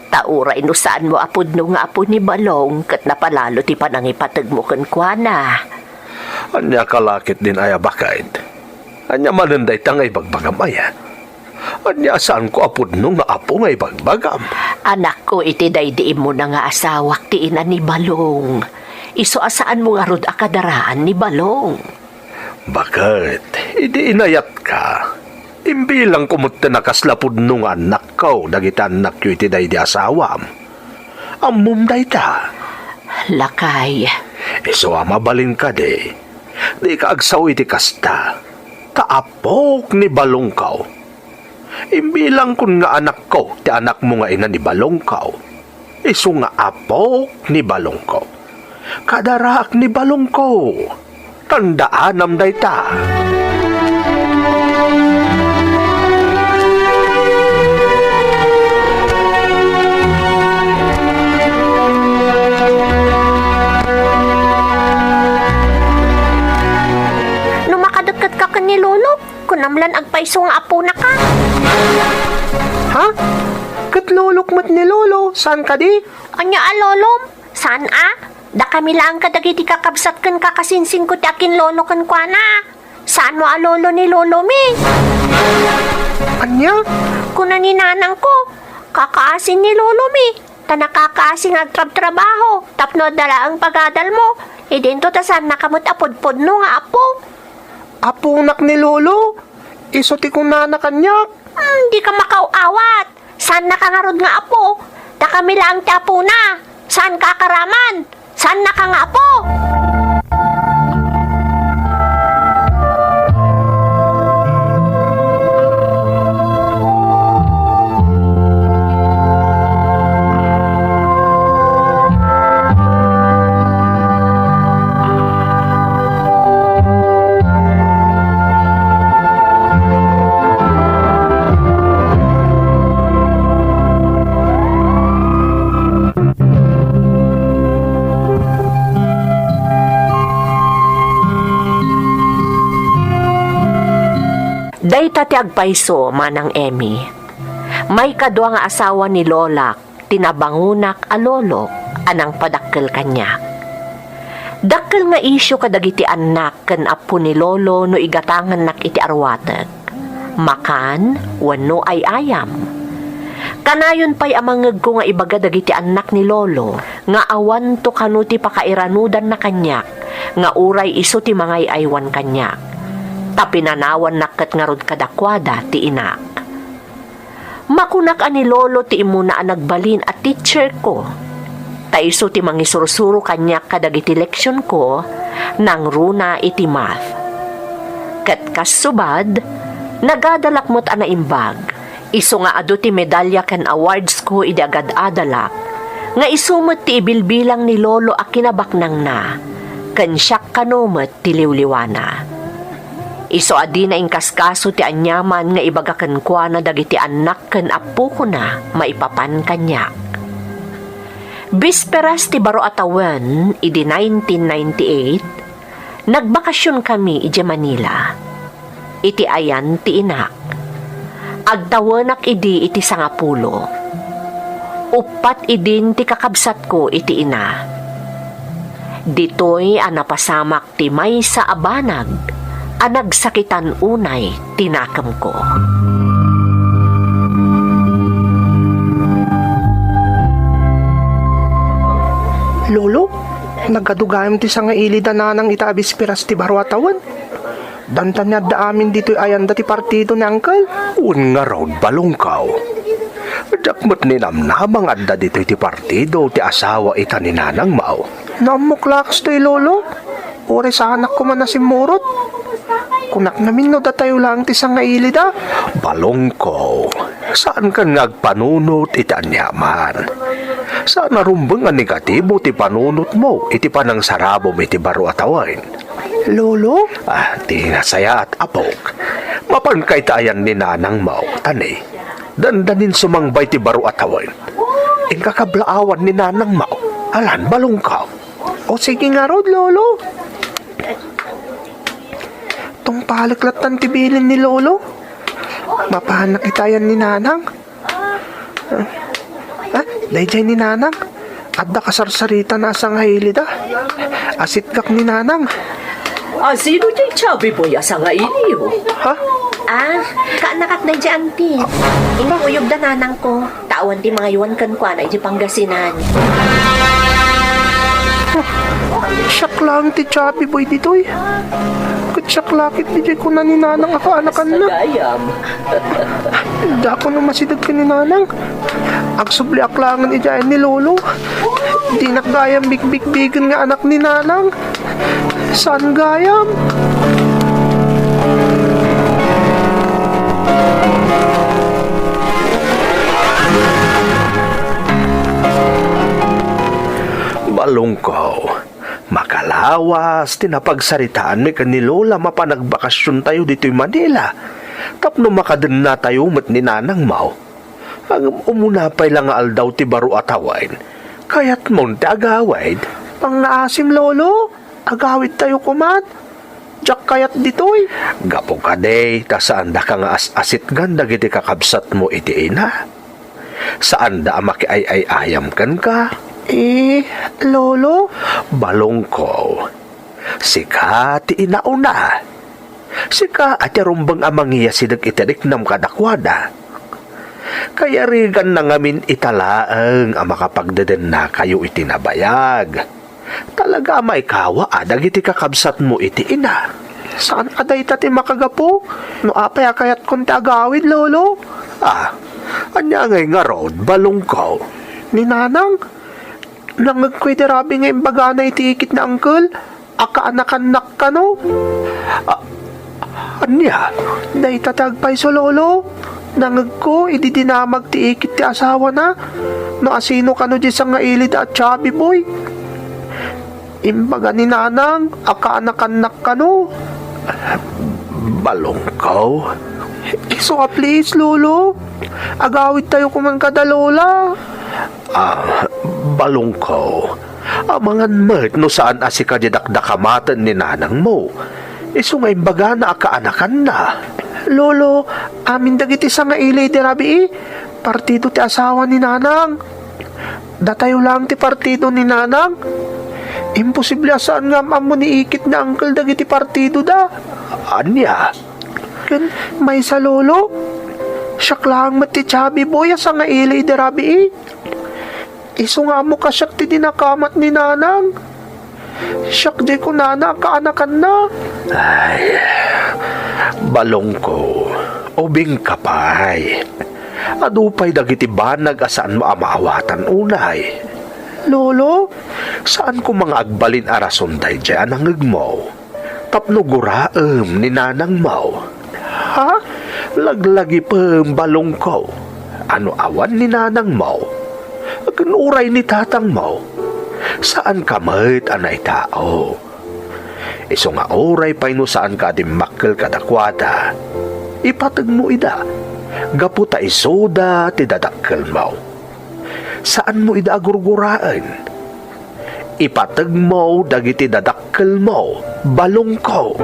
Speaker 1: Taura inusaan mo apod no nga apod ni Balong kat napalalo ti panangipatag mo kenkwana.
Speaker 7: Anya kalakit din ay abakait. Anya mananday tangay bagbagam aya. Anya saan ko apod nung nga apo ngay bagbagam.
Speaker 1: Anak ko iti daydiin mo na nga asawak ti ina ni Balong. Iso asaan mo nga rod akadaraan ni Balong.
Speaker 7: Bakit? Idi inayat ka. Imbilang kumut na nakaslapod nung anak ko, dagiti anak yu iti day di asawam. Amom dayta.
Speaker 1: Lakay.
Speaker 7: Iso mabalin ka di. Di ka agsaw iti kasta. Kaapok ni Balongkaw. Imbilang kun nga anak ko, ti anak mo nga ina ni Balongkaw. Iso nga apok ni Balongkaw. Kadarak ni Balongkaw. Tandaan am dayta.
Speaker 1: No makadagkat ka ka ni Lolo, kunamlan ang paiso nga apo na ka.
Speaker 6: Ha? Kat lolok ni Lolo, saan ka di?
Speaker 1: Anya alolom? Saan Da kami lang kadagiti kakabsat kan kakasinsin ko ti akin lolo kan kwa na. Saan mo alolo ni Lolo mi?
Speaker 6: Anya?
Speaker 1: Kuna ni nanang ko, kakaasin ni Lolo mi. Ta nakakaasin agtrab-trabaho, tapno dala ang pagadal mo. Idento ta saan nakamot apod-pod no nga apo.
Speaker 6: Apunak ni Lolo? Iso ti kung nanakanyak.
Speaker 1: Di ka makauawat. Saan nakangarod nga apo? Da kami lang ti apo na. Saan kakaraman? Saan na ka nga po? Dayta ti agpaiso, Manang Emmy. May kadwa nga asawa ni Lolak, tinabangunak a lolok, anang padakkel kanya. Dakkel nga isyo kadagiti anak ken apo ni Lolo no igatangan nak iti arwateg. Makan, wenno ay ayam. Kanayon pa'y amangeg ko nga ibaga dagiti anak ni Lolo, nga awan to kanuti pakairanudan na kanyak, nga uray iso ti mangay aywan kanyak. Tapinanawan nakat nga rod kadakwada ti inak. Makunak ani Lolo ti imuna nagbalin at teacher ko. Taiso ti mangisursuro kanyak kadagiti leksyon ko nang runa iti math. Kat kasubad, nagadalakmot ana imbag. Iso nga adu ti medalya ken awards ko idi agad adalak. Nga isumot ti ibilbilang ni Lolo a kinabaknang na. Ken siyak kanumot ti liwliwana. Iso adi na ingkaskaso ti anyaman nga ibagakan kwa na dagiti anak ken apo ko na maipapan kanyak. Bisperas ti baro atawan, idi 1998, nagbakasyon kami iji Manila. Iti ayan ti inak. Agtawanak idi iti sangapulo. Upat idin ti kakabsat ko iti ina. Ditoy anapasamak ti may sa abanag, anagsakitan unay tinakam ko.
Speaker 6: Lolo, nagkadugayam ti sa nga ilida nanang itaabis-piras ti barwatawan. Dantan niya da amin dito'y ayan dati partido ni Uncle.
Speaker 7: Un nga raw Balongkaw. Dakmat ni namnamang adda dito iti partido ti asawa ita ni Nanang Mao.
Speaker 6: Namuklaks to'y Lolo. Ore sa anak ko man na si Murot. Kunak namin no datayo lang ti sa nga ilida.
Speaker 7: Balongkaw, saan ka nagpanunot iti anyaman? Saan narumbang nga negatibo ti panunot mo iti panang sarabom iti baro atawain?
Speaker 6: Lolo?
Speaker 7: Ti nasaya at apok. Mapan kay tayan ni Nanang Mao, tani. Dandanin sumangbay ti baro atawain. Ingkakablaawan ni Nanang Mao. Alan, Balongkaw.
Speaker 6: O sige nga rod, Lolo. Tong palaklatan ti bilin ni Lolo. Mapahanak itayan ni Nanang. Dayjay ni Nanang. Adda kasarsarita na asang hilida. Asit kak ni Nanang.
Speaker 5: Sino dyan chubby boy asa nga iniyo?
Speaker 6: Ha?
Speaker 1: Kaanakat na dyan ti. Inuyog da nanang ko. Tawan ti mga iwan kan kwa na iti Pangasinan.
Speaker 6: Siyak lang ti Chappy Boy dito'y. Kutsak lakit ni Jay ko na ni Nanang ako anakan na.
Speaker 5: Gayam.
Speaker 6: Hindi ako na masidag ka ni Nanang. Agsubli aklangan ijayan ni Lolo. Di nakgayam bigbigbigan nga anak ni Nanang. Saan gayam?
Speaker 7: Balungkaw, makalawas, tinapagsaritaan mi kan ni Lola mapanagbakasyon tayo dito'y Manila. Tapno makaden na tayo mat ni Nanang Mau. Ang umunapay lang nga aldaw ti baro atawain. Kaya't mon ti agawid.
Speaker 6: Pangaasim, Lolo. Agawid tayo kumat. Diyak kayat ditoy.
Speaker 7: Gapo ka day, ta saan da ka nga asit ganda giti kakabsat mo iti ina. Saan da makiay-ay-ayam kan ka?
Speaker 6: Lolo?
Speaker 7: Balungkaw, sika ti inauna. Sika at yarumbang amangiya sidag itiriknam kadakwada. Kaya rigan na ngamin italaang ang makapagdaden na kayo itinabayag. Talaga may kawa adag iti kakabsat mo iti ina.
Speaker 6: Saan aday tati makagapo? No apay akayat kon ti agawid, Lolo?
Speaker 7: Anya ngay nga rod, balungkaw.
Speaker 6: Ni Nanang? Nangagkwede rabi nga imbaga na itiikit na angkol? Aka-anak-anak ka, no?
Speaker 7: Anya?
Speaker 6: Day tatagpay so, Lolo. Nangag ko, ididinamag tiikit ti asawa na. No asino ka no di sa nga ilid at chubby boy. Imbaga ni Nanang, aka-anak-anak ka, no?
Speaker 7: Balungkaw?
Speaker 6: So, please, Lolo. Agawid tayo kumang kada, Lola.
Speaker 7: Balungkaw, amangan met no saan asika di dakdakamatan ni Nanang mo. Iso nga imbaga na akaanakan na.
Speaker 6: Lolo, amin dagiti sa nga ilay ti rabi partido ti asawa ni Nanang. Datayo lang ti partido ni Nanang. Imposible asaan nga mo ni ikit na angkel dagiti partido da.
Speaker 7: Anya?
Speaker 6: Ken may sa Lolo. Siyak lang mat ti chubby boy sa nga ilay ti rabi Iso nga mo kasyak ti dinakamat ni Nanang. Siyak di ko nana kaanakan na.
Speaker 7: Ay, balungko, ubing kapay. Adupay dagiti banag asaan mo amaawatan unay.
Speaker 6: Lolo?
Speaker 7: Saan ko mga agbalin arason day dyan ang ngagmaw? Tapno guraem ni Nanang Mau.
Speaker 6: Ha?
Speaker 7: Laglagi pa balungko. Ano awan ni Nanang Mau? Kanuray ni Tatang Mau. Saan ka mat anay tao? Iso nga oray pa'y no saan ka dimakkel kadakwada. Ipatag mo ida. Gaputa isoda ti dadakkel mo. Saan mo ida agurguraan? Ipatag mo dagiti dadakkel mo. Balungko.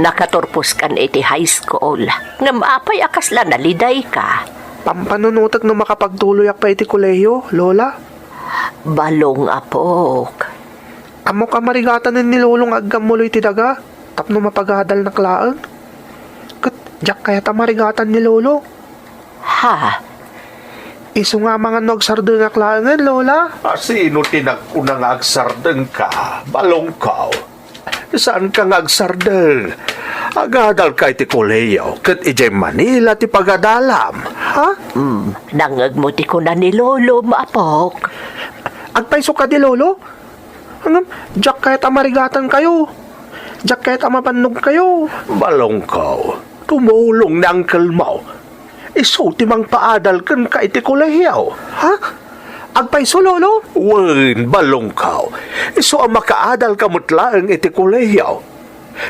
Speaker 1: Nakaturpos kan iti high school. Nga maapay akasla naliday ka.
Speaker 6: Pampanunutag no makapagtuloy pa iti kolehiyo, Lola.
Speaker 1: Balong apok.
Speaker 6: Amo ka marigatan ni Lolong aggamuloy ti daga. Tapno mapagadal na klaang. Kat, jak kaya ta marigatan ni Lolo.
Speaker 1: Ha?
Speaker 6: Iso nga mga nagsardeng na klaangan, Lola.
Speaker 7: Sino tinagkunang agsardeng ka? Balungkaw. Saan ka agsardeng? Agadal ka iti koleyo, kat ijay Manila ti pagadalam.
Speaker 6: Ha?
Speaker 1: Nangagmuti ko na ni Lolo, maapok.
Speaker 6: Agpaiso ka di Lolo? Hanggang, jak kahit amarigatan kayo. Jak kahit amapanog kayo.
Speaker 7: Balongkaw, tumulong na ang kalmaw. Iso timang paadal kan ka iti kolehiyaw.
Speaker 6: Ha? Agpaiso, lolo?
Speaker 7: Wen, balongkaw. Iso ang makaadal kamutlaang iti kolehiyaw.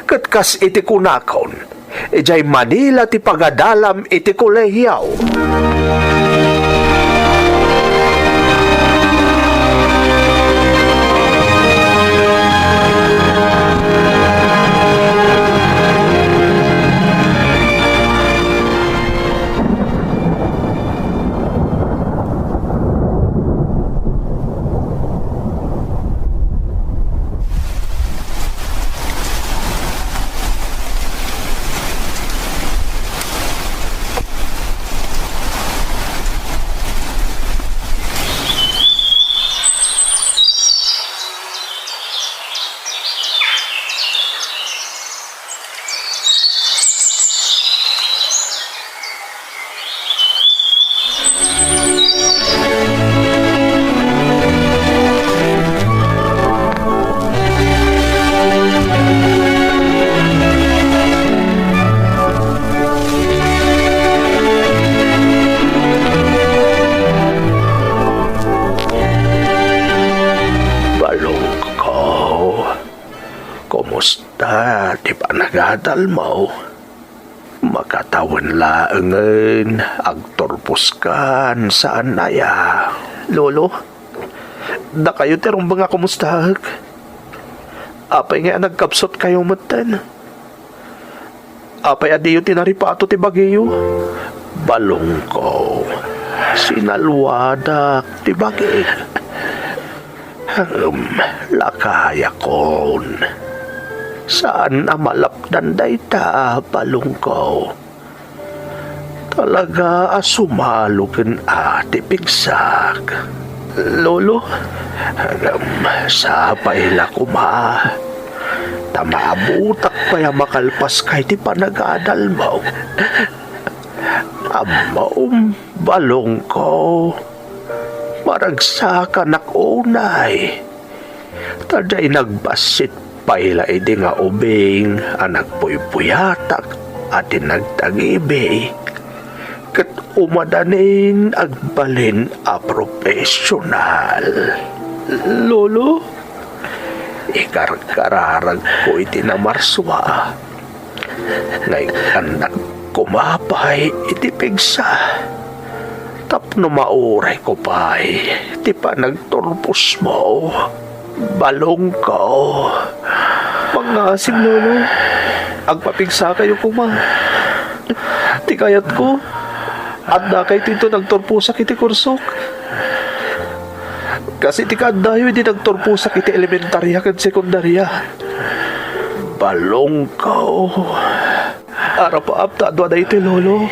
Speaker 7: Katkas iti kunakon. Ijay Manila ti pagadalam iti kolehiyaw. Kumusta? Di ba nagadal mo? Makatawan laangan, agtorpuskan saan naya.
Speaker 6: Lolo? Da kayo terong mga kumustahag? Apay nga nagkapsot kayo matan. Apay adiyo tinaripato ti bagiyo.
Speaker 7: Balongkaw, sinalwadak ti bagi. Lakaya kon. Saan na malapdan dayta, balongkaw? Talaga asumalukin ati pigsak.
Speaker 6: Lolo?
Speaker 7: Sa paila kuma. Tamabutak pa ya makalpas kay ti panagadal mo. Amaum, balongkaw. Maragsakan akunay. Taday nagbasit paila idi nga ubing anak puypuyatak at nagtagibi. Kat umadanin agbalin a profesional.
Speaker 6: Lolo?
Speaker 7: Ikarkararag ko iti na marswa. Ngayon anak kumapay iti pigsa. Tapno mauray ko pa'y ti pa nagturpos mo. Balongkaw.
Speaker 6: Pangasig, lolo. Agpapigsa kayo kuma. Ti kayat ko. At na kay tito nagturpusak iti kursok. Kasi ti kadayo hindi nagturpusak iti elementarya kan sekundarya.
Speaker 7: Balongkaw.
Speaker 6: Arapaap ta adwa na iti lolo.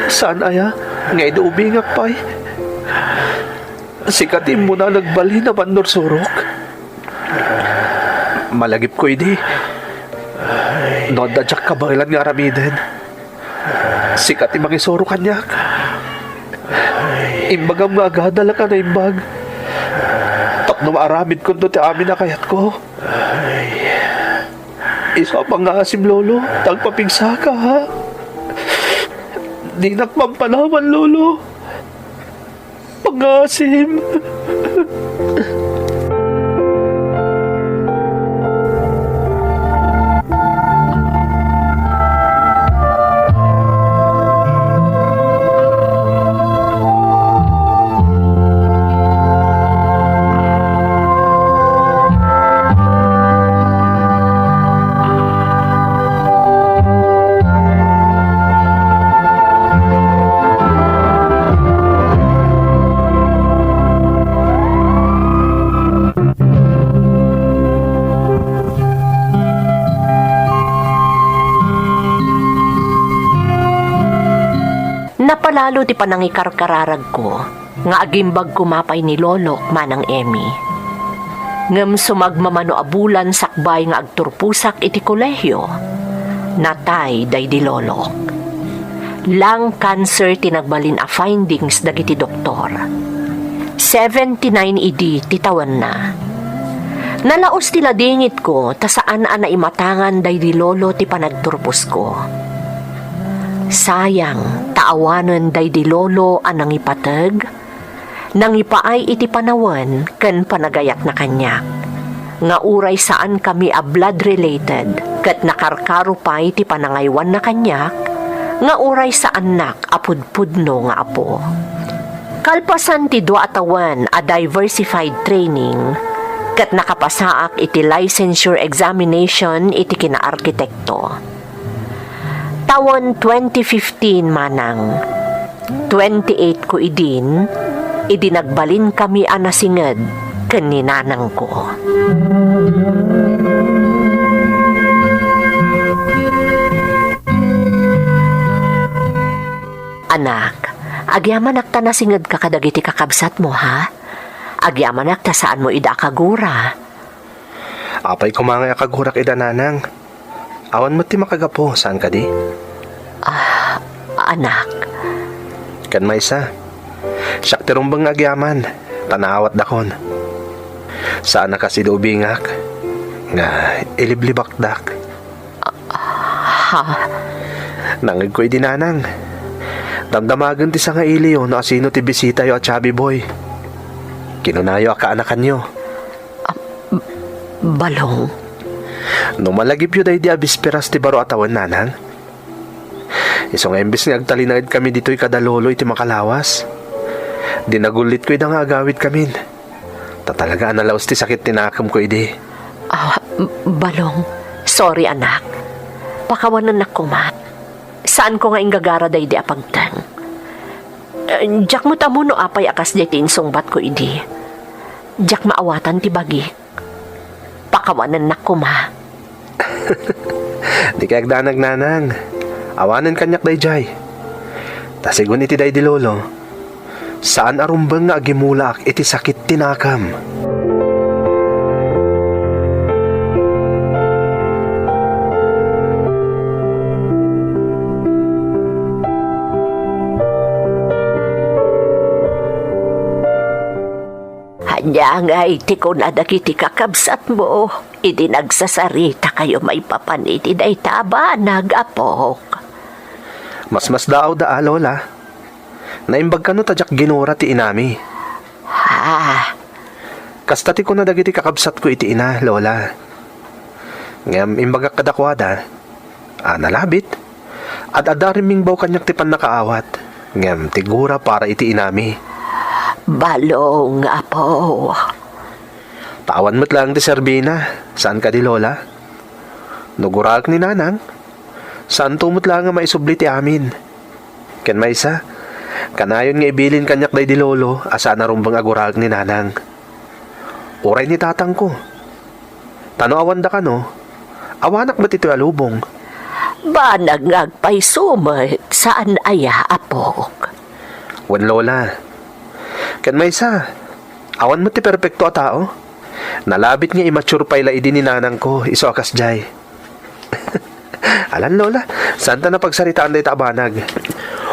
Speaker 6: Saan aya? Ngay do ubingak pa'y. Sikatin mo na nagbali na man surok. Malagip ko hindi. Nodadyak ka ba ilan nga aramiden? Sikatin mangisoro kanyak. Imbagam nga agadala ka na imbag. Tapno maaramid ko ti amin na kayat ko. Isa pang nga asim lolo. Tagpapigsa ka ha. Di nakmampanaman lolo. Pangasim.
Speaker 1: Napalalo ti panangikarkararag ko, nga agimbag kumapay ni Lolo manang Emmy. Ngem sumagmamano abulan sakbay nga agturpusak iti kolehyo, natay day di Lolo. Lang cancer tinagbalin a findings dagiti doktor. 79 idi titawan na. Nalaos tila dingit ko, ta saan na imatangan day di lolo ti panagturpos ko. Sayang, taawanan day di lolo anang ipatag, nang ipaay iti panawan ken panagayak na kanyak. Nga uray saan kami a blood related, ket nakarkaro pa iti panangaywan na kanyak, nga uray saan nak apudpudno nga apo. Kalpasan ti dua atawan a diversified training, ket nakapasaak iti licensure examination iti kina-arkitekto. Tawon 2015 manang, 28 ko idin, idinagbalin kami anasinged ken ninanang ko. Anak, agyaman akta nasinged ka kadagiti kakabsat mo, ha? Agyaman akta saan mo ida kagura.
Speaker 7: Apay kumangay akagurak ida nanang. Awan mo ti makagapo, saan ka di?
Speaker 1: Anak,
Speaker 7: Kan maysa. Siyak ti rumbang agyaman, tanawat dakon. Saan na kasi ubingak? Nga iliblibakdak.
Speaker 1: ha?
Speaker 7: Nangig ko'y dinanang. Damdamagan ti sa nga iliyo no asino ti bisita yo at chubby boy. Kinunayo ka anakan nyo.
Speaker 1: Balong,
Speaker 7: No malagip yu day di abisperas ti baro atawan nanang. Isong embis nga agtalinagid kami dito'y kadalolo iti makalawas. Dinagulit ko'y da nga agawit kamin. Tatalaga analaos ti sakit tinakam ko idi.
Speaker 1: Balong, sorry anak. Pakawanan na kuma. Saan ko nga ingagara day di apagtang? Diyak mo tamo no apay akas di tinsungbat ko idi. Diyak maawatan ti bagi. Pakawanan na kuma.
Speaker 7: Di kaya agdanag nanang. Awanan kanyak day jay. Tasigun iti day di lolo. Saan arumbang nga agimulak iti sakit tinakam.
Speaker 1: Hanya nga iti ko na dagiti kakabsat mo. Idi nagsasarita kayo may papaniti day taba nagapok.
Speaker 7: Mas daw da lola. Naimbag ka no tadyak ginura ti inami.
Speaker 1: Ha?
Speaker 7: Kastati ko na dagiti kakabsat ko iti ina, lola. Ngam imbagak kadakwada. Nalabit. At adariming baw kanyak ti pan nakaawat. Ngam tigura para iti inami.
Speaker 1: Balong, apo.
Speaker 7: Tawan mo't lang ti Serbina. Saan ka di lola? Nugurak ni nanang. Saan tumot lang nga maisubli ti amin? Ken maysa, kanayon nga ibilin kanyak day di lolo, asa na rumbang agurag ni nanang. Uray ni tatang ko. Tano awan da ka no? Awanak ba't ito alubong?
Speaker 1: Ba nagagpay sumit saan aya apok?
Speaker 7: Wan lola. Ken maysa, awan mo ti perpekto a tao? Nalabit nga immature payla idi ni nanang ko, iso akas jay. Alan lola, saan ta na pagsaritaan day tabanag?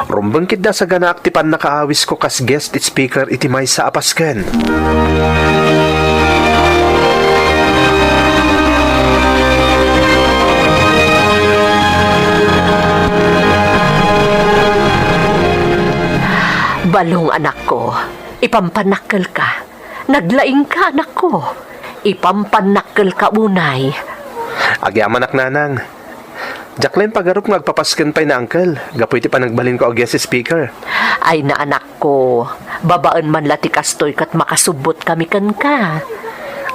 Speaker 7: Rumbang kid da sa ganak ti pan nakaawis ko kas guest speaker iti maysa apasken.
Speaker 1: Balong anak ko, ipampanakkel ka. Naglaing ka anak ko. Ipampanakkel ka unay.
Speaker 7: Agyaman anak nanang. Jacqueline pagarup ngagpapasken pay na uncle. Gapoy ti panagbalin ko og guest speaker.
Speaker 1: Ay na anak ko, babaan man lati kastoy kat makasubot kami kan ka.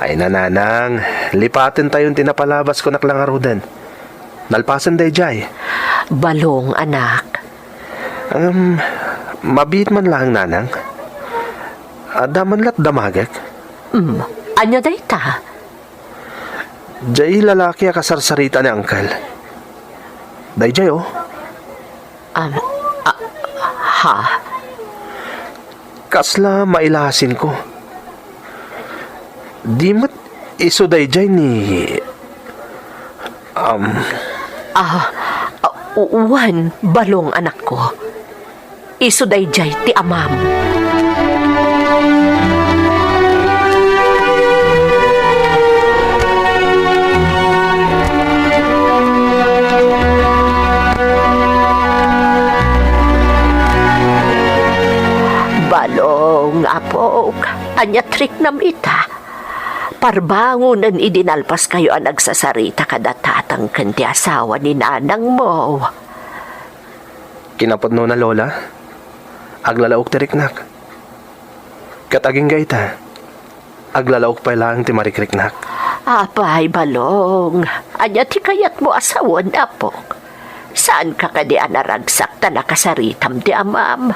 Speaker 7: Ay na nanang, lipatin tayon tinapalabas ko naklangarudan. Nalpasan day jay.
Speaker 1: Balong anak.
Speaker 7: Mabit man lang nanang. Daman lat damagak.
Speaker 1: Anya day ta?
Speaker 7: Jay lalaki a kasarsarita ni uncle. Day jay oh.
Speaker 1: Ha?
Speaker 7: Kasla mailasin ko. Di mat iso day jay ni...
Speaker 1: Uwan, balong anak ko. Isuday jay ti amam. Balong, apok, anya trik nam ita. Parbangunan idinalpas kayo ang nagsasarita kadatatang kanti asawa ni nanang mo.
Speaker 6: Kinapod no na lola. Aglalaok ti riknak. Kataging gaita. Aglalaok pa lang ti marikriknak.
Speaker 1: Apay, balong, anya ti kayat mo asawan, apok. Saan ka kadi anaragsak ta nakasaritam ti amam?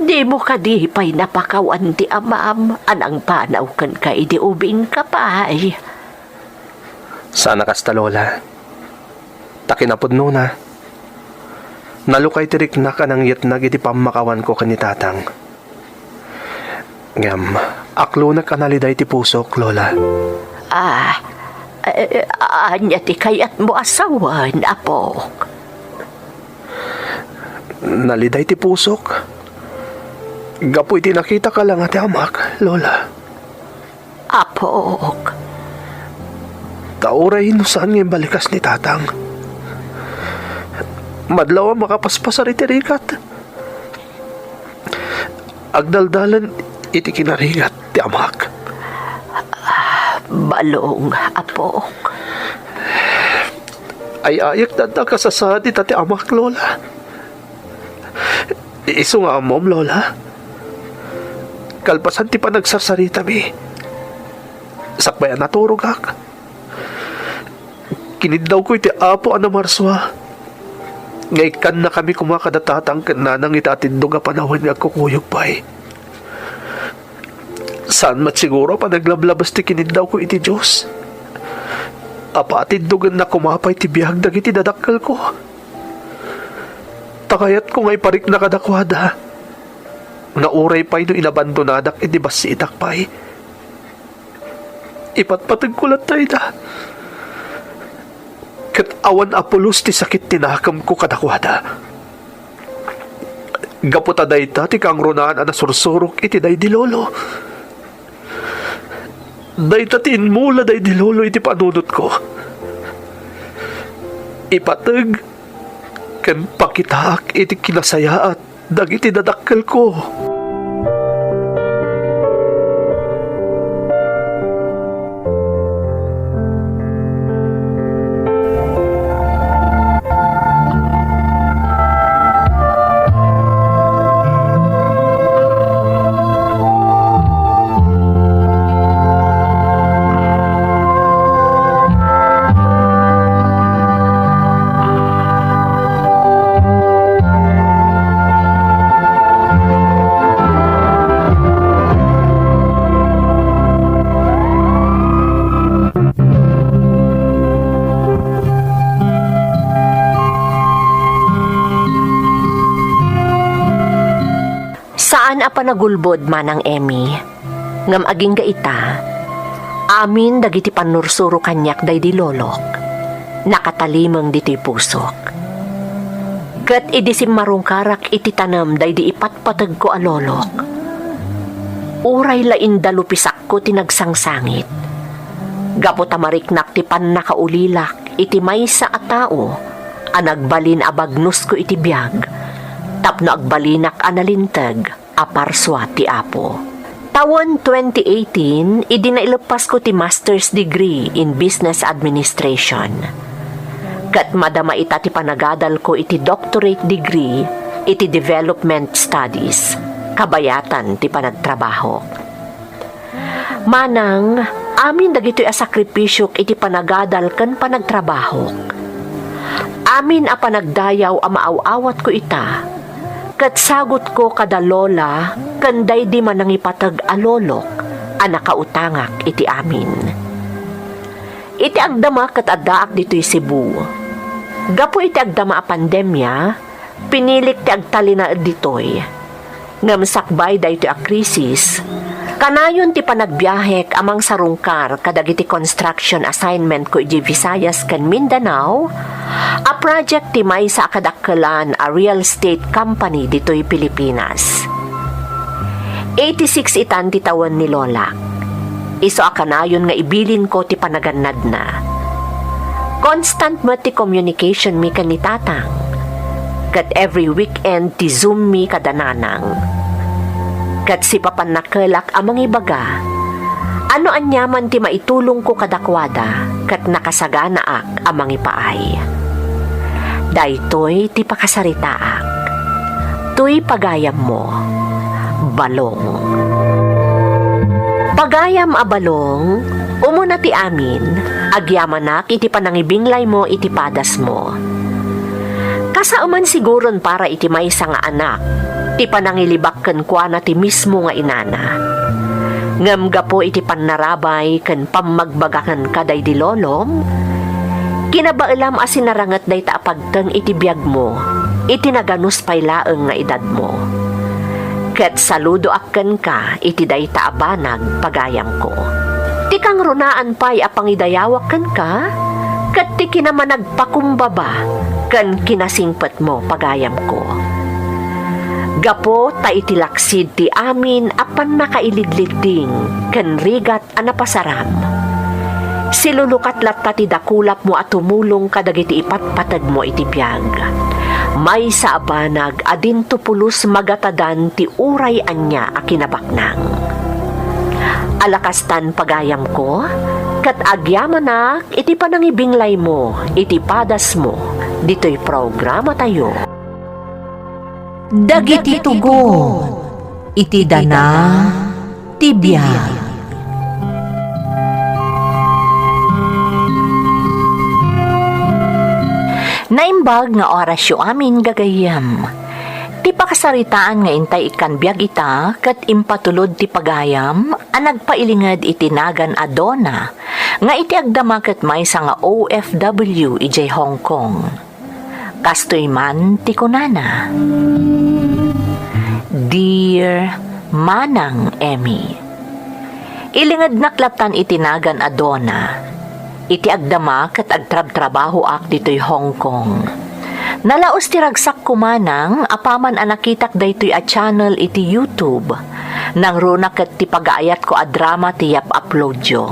Speaker 1: Di mo kadi pa'y napakawan ti amam, anang panaw kan ka idi ubing kapay.
Speaker 6: Sana kasta lola. Takinapod no na. Nalukay ti riknak anang yatnag iti pamakawan ko kanitatang. Ngam, aklo na kanaliday ti pusok, lola.
Speaker 1: Anya ti kayat mo asawan, apok.
Speaker 6: Naliday ti pusok. Gapoy ti nakita ka lang ati amak, lola.
Speaker 1: Apok.
Speaker 6: Tauray no saan ngayon balikas ni tatang. Madlaw ang makapaspasar iti rigat. Agdaldalan iti kinarigat ti amak.
Speaker 1: Balong, apok.
Speaker 6: Ay ayak dada kasasad iti amak, lola. Iso nga mom, lola. Kalpasan ti pa nagsarsarita mi. Sakbayan naturugak. Kiniddaw ko iti apo ana marswa. Ngaykan na kami kumakadatatang kananang itatindog a panahon nga kukuyog pa'y. Saan mat siguro pa naglablabas ti kiniddaw ko iti Diyos. Apa atindogan na kumapay ti biyag dagiti dadakkel ko. Takayat ko ngay parik na kadakwada. Nauray pa'y no inabandonadak iti basi itakpay. Ipatpatag ko lang tayo na. Kat awan apulos ti sakit tinakam ko kadakwada. Gaputa day ta ti kang runaan ana sursurok iti day di lolo. Day ta tinmula day di lolo iti panunot ko. Ipatag kan pakitaak iti kinasayaat dagiti dadakkel ko.
Speaker 1: Saan apa nagulbod manang Emmy? Ngam aging gaita, amin dagiti panursuro kanyak day di lolok, nakatalimang dito'y pusok. Kat idisim marungkarak iti tanam day di ipatpatag ko alolok. Uray lain dalupisak ko tinagsangsangit. Gapo tamariknak ti pan nakaulilak iti maysa a tao, anagbalin abagnus ko iti biyag, tapno agbalinak analintag, aparswa ti apo. Tawon 2018, idinailepas ko ti master's degree in business administration. Kat madama ita ti panagadal ko iti doctorate degree iti development studies, kabayatan ti panagtrabaho. Manang, amin dagito'y asakripisyok iti panagadal ken panagtrabaho. Amin a panagdayaw a maaw-awat ko ita, kat sagot ko kada lola, kanday di man ipatag alolok, anakautangak iti amin. Iti agdama kat addaak dito'y Cebu. Gapo iti agdama a pandemya, pinilik ti agtalina dito'y. Ngam sakbay daytoy a krisis, kanayon ti panagbiahek amang sarungkar kadagiti construction assignment ko iti Visayas ken Mindanao, a project ti maysa kadakkelan a real estate company ditoy Pilipinas. 86 itan ti tawen ni lola. Iso a kanayon nga ibilin ko ti panagannad na. Constant mo ti communication mi ken ni tatang. Kat every weekend ti Zoom mi kadananang. Kat si papan nakelak amang ibaga, ano anyaman ti maitulong ko kadakwada, kat nakasaganaak amang ipaay. Daytoy ti pakasaritaak, tuy pagayam mo, balong. Pagayam a balong, umuna ti amin, agyamanak iti panangibinglay mo iti padas mo. Kasauman siguron para iti maysa nga anak, ti panangilibak ken kuana ti mismo nga inana. Ngem gapo iti pannarabay ken pammagbagakan kaday di lolom, kinabailam a sinaranget day ta apagteng iti biag mo, iti naganus pay laeng nga edad mo. Ket saludo akken ka iti day ta abanag pagayam ko. Ti kang runaan pay apang idayawak ken ka, ket ti kinamanagpakumbaba ken kinasingpet mo pagayam ko. Gapo ta iti laksid ti amin apan nakailidliting ken rigat a napasaram. Silulukat latta ti dakulap mo at tumulong kadagiti ipatpatag mo iti biag. May sa abanag adin tupulus magatadan ti uray anya a kinabaknang. Alakastan pagayam ko, kat agyamanak iti panangibinglay mo, iti padas mo, dito'y programa tayo.
Speaker 8: Dagiti tugon, iti dana, ti biag.
Speaker 1: Naimbag nga orasyo amin gagayam. Ti pakasaritaan nga intay ikan biag ita, kat impatulod ti pagayam, ang nagpailingad itinagan adona, nga iti agdama kat may sa nga OFW ijay Hong Kong. Kastoy man ti kunana. Dear Manang Emmy, ilingad naklatan itinagan adona, iti agdama kat agtrab-trabaho ak dito'y Hong Kong. Nalaos ti ragsak kumanang apaman anakitak daytoy a channel iti YouTube. Nang runa kat ti pagaayat ko a drama ti yap upload yo.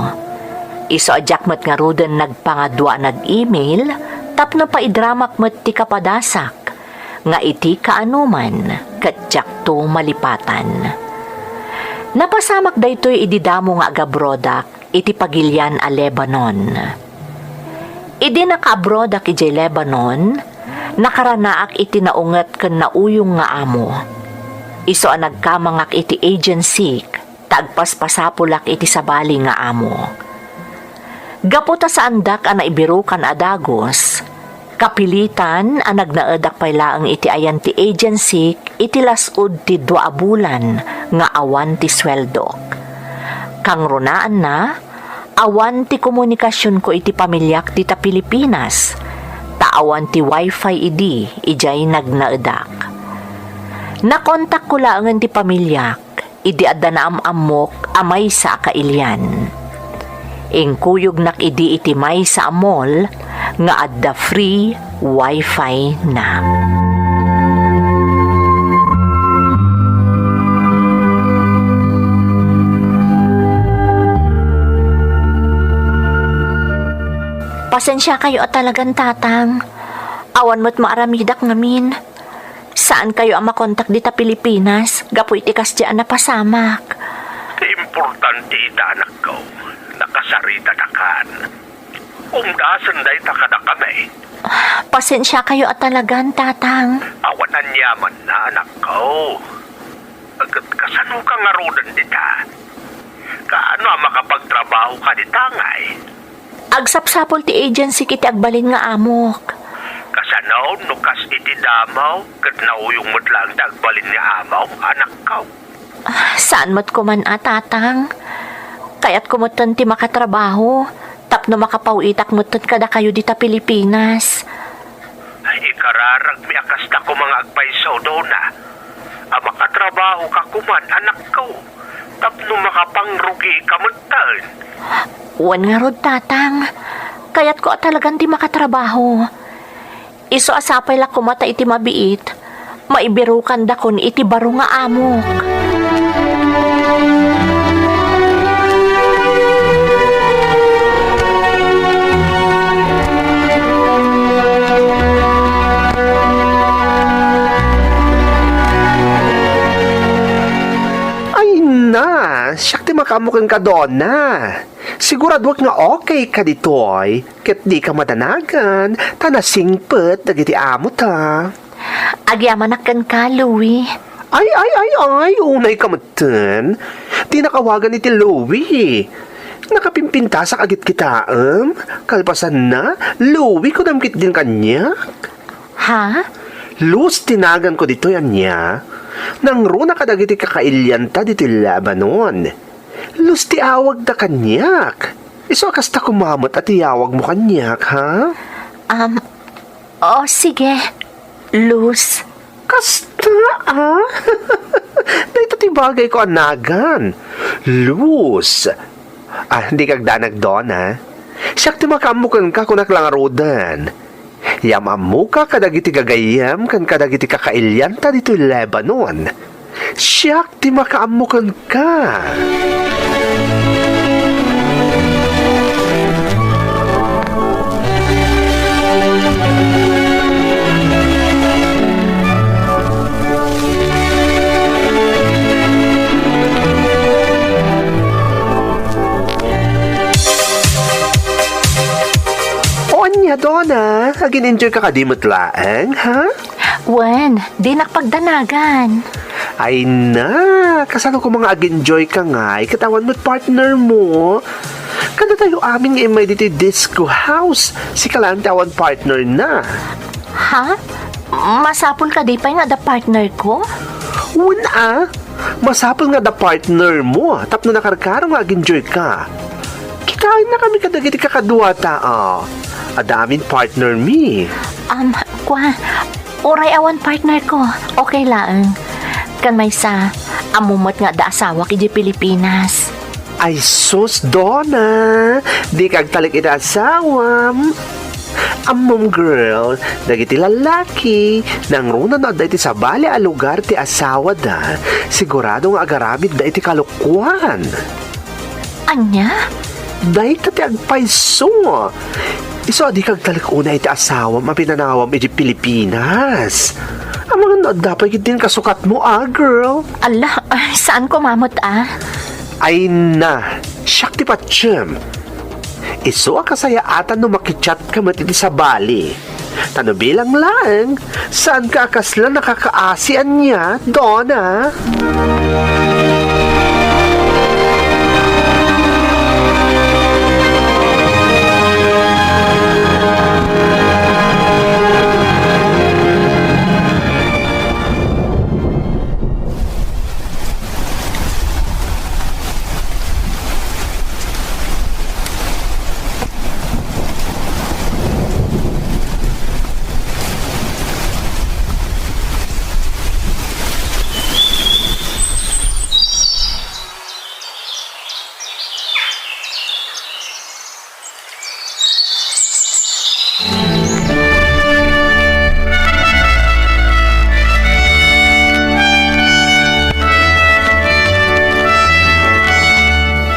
Speaker 1: Iso ajakmat nga ruden nagpangadwa nag-email tapno pa idramak met ti kapadasak nga iti kaanuman kat jakto malipatan. Napasamak daytoy ididamo nga agabrodak iti pagilyan a Lebanon. Idi nakabrodak iti Lebanon, nakaranaak iti naunget ken nauyong nga amo. Iso a nagkamangak iti agency, tagpaspasapulak iti sabali nga amo. Gaputa sa andak a naibirukan a dagos, kapilitan a nagnaedak pay laeng iti ayan ti agency, iti lasud ti 2 bulan nga awan ti sweldok. Kang runaan na, awan ti komunikasyon ko iti pamilyak ti ta Pilipinas, taawan ti wifi idi, ijay nagnaedak. Nakontak ko laangan ti pamilyak, idi adda na amok amay sa kailyan. Ingkuyog nak idi iti may sa amol, nga adda free wifi na. Pasensya kayo at talagang tatang. Awan mo't maaramidak ngamin. Saan kayo ang makontak dita Pilipinas? Gapoy tikas dyan na pasamak.
Speaker 2: Importante ita anak ko. Nakasarita na kan. Umdasan day takada kami.
Speaker 1: Pasensya kayo at talagang tatang.
Speaker 2: Awan yaman na anak ko. Agad kasano ka nga rodan dita? Kaano ang makapagtrabaho ka dita ngay?
Speaker 1: Agsapsapol ti agency kiti agbalin nga amok.
Speaker 2: Kasanaw nukas iti damaw kat nauyong matlang dagbalin nga amaw anak ko.
Speaker 1: Saan mo't kuman tatang? Kaya't kumutan ti makatrabaho. Tapno makapawitak mo't kada kayo dita Pilipinas.
Speaker 2: Ay ikararag mi akas na ko mga agpaisaw daw na. Ang makatrabaho ka kuman anak ko. Tapno makapangrugi kamutan.
Speaker 1: Wan nga rod tatang. Kaya't ko talagang di makatrabaho. Iso asapay la kumata iti mabiit. Maibirukan da kon iti baro nga amok.
Speaker 7: siyak ti makamukan ka doon na. Sigurado nga okay ka ditoy, ket di ka madanagan, tanasingpet, dagiti amo ta.
Speaker 1: Agyamanak ka, Louie.
Speaker 7: Ay, unay ka matan. Di nakawagan iti Louie. Nakapimpinta sa agit kita, kalpasan na, Louie ko namkit din kanya.
Speaker 1: Ha?
Speaker 7: Luz, tinagan ko dito yan niya. Nang runa kadagiti kakailyan ta dito labanon. Luz, ti awag da kanyak. Iso kasta kumamot at iawag mo kanyak, ha?
Speaker 1: Sige. Luz.
Speaker 7: Kasta, Dito ti bagay ko anagan. Luz. Hindi kagdanag doon, ha? Siyak ti makamukan ka kung naklangarodan. Yamamu ka kadagiti gagayam kan kadagiti kakailyan ta dito Lebanon. Siyak ti makaamukan ka. Onya, Donna. Agin-enjoy ka kadimot laang, ha?
Speaker 1: Wen, di nakpagdanagan.
Speaker 7: Ay na, kasano ko mga ag-enjoy ka nga, katawan mo't partner mo. Kada tayo amin nga may dito disco house, si kalang tawan partner na.
Speaker 1: Ha? Masapul ka di pa nga da partner ko?
Speaker 7: Una, masapol nga da partner mo, tapno nakarkaro nga ag-enjoy ka. Kikain na kami kadagiti kakadwata, Adamin partner mi.
Speaker 1: Oray awan partner ko. Okay lang. Kan may sa amumot nga da asawa ki di Pilipinas.
Speaker 7: Ay sus, Donna, di kag talik ita asawam. Amom girl, dagiti lalaki, nang runa na da iti sa bali a lugar ti asawa da, sigurado nga agaramid da iti kalukwan.
Speaker 1: Anya?
Speaker 7: Dahi ta ti agpaiso. Iso di kag talik una iti asawam mapinanawam iti Pilipinas. Ang mga dapat din kasukat mo, girl.
Speaker 1: Ala, saan ko mamot,
Speaker 7: Ay na, siyak ti patsyem. Iso kasaya atan no makichat ka matiti sa bali. Tano bilang lang, saan ka akasla nakakaasian niya, Donna?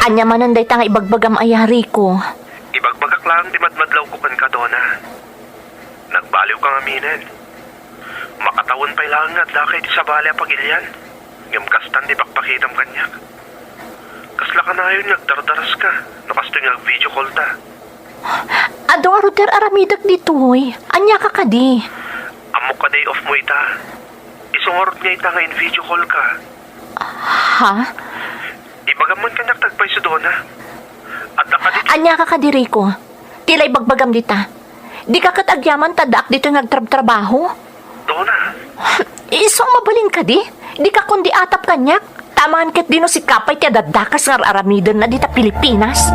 Speaker 1: Anya mananday tanga ibagbagam ayari ko.
Speaker 2: Ibagbagak lang, di madmadlaw ko kan ka, Donna. Nagbaliw kang aminin. Makatawan pa'y lang at lakay di sa bali a pagilyan. Ngam kastan di bakpakitam kanyak. Kasla ka na yun, nagdardaras ka. Nakasto yung video call ta.
Speaker 1: Adong aruter aramidak ditoy. Anya ka kadi.
Speaker 2: Amok ka day off mo ita. Isungorot niya ita nga in video call ka.
Speaker 1: Ha?
Speaker 2: Ibagaman ka nagtagpay sa Donna. At nakadit...
Speaker 1: Anya ka kadiri ko. Tilay bagbagam dita. Di ka katagyaman tadak dito nagtrabaho.
Speaker 2: Donna.
Speaker 1: Isong mabalin ka di. Di ka kundi atap kanyak. Tamaan ket dino si Kapay ti adadakas nga aramidan na dita Pilipinas.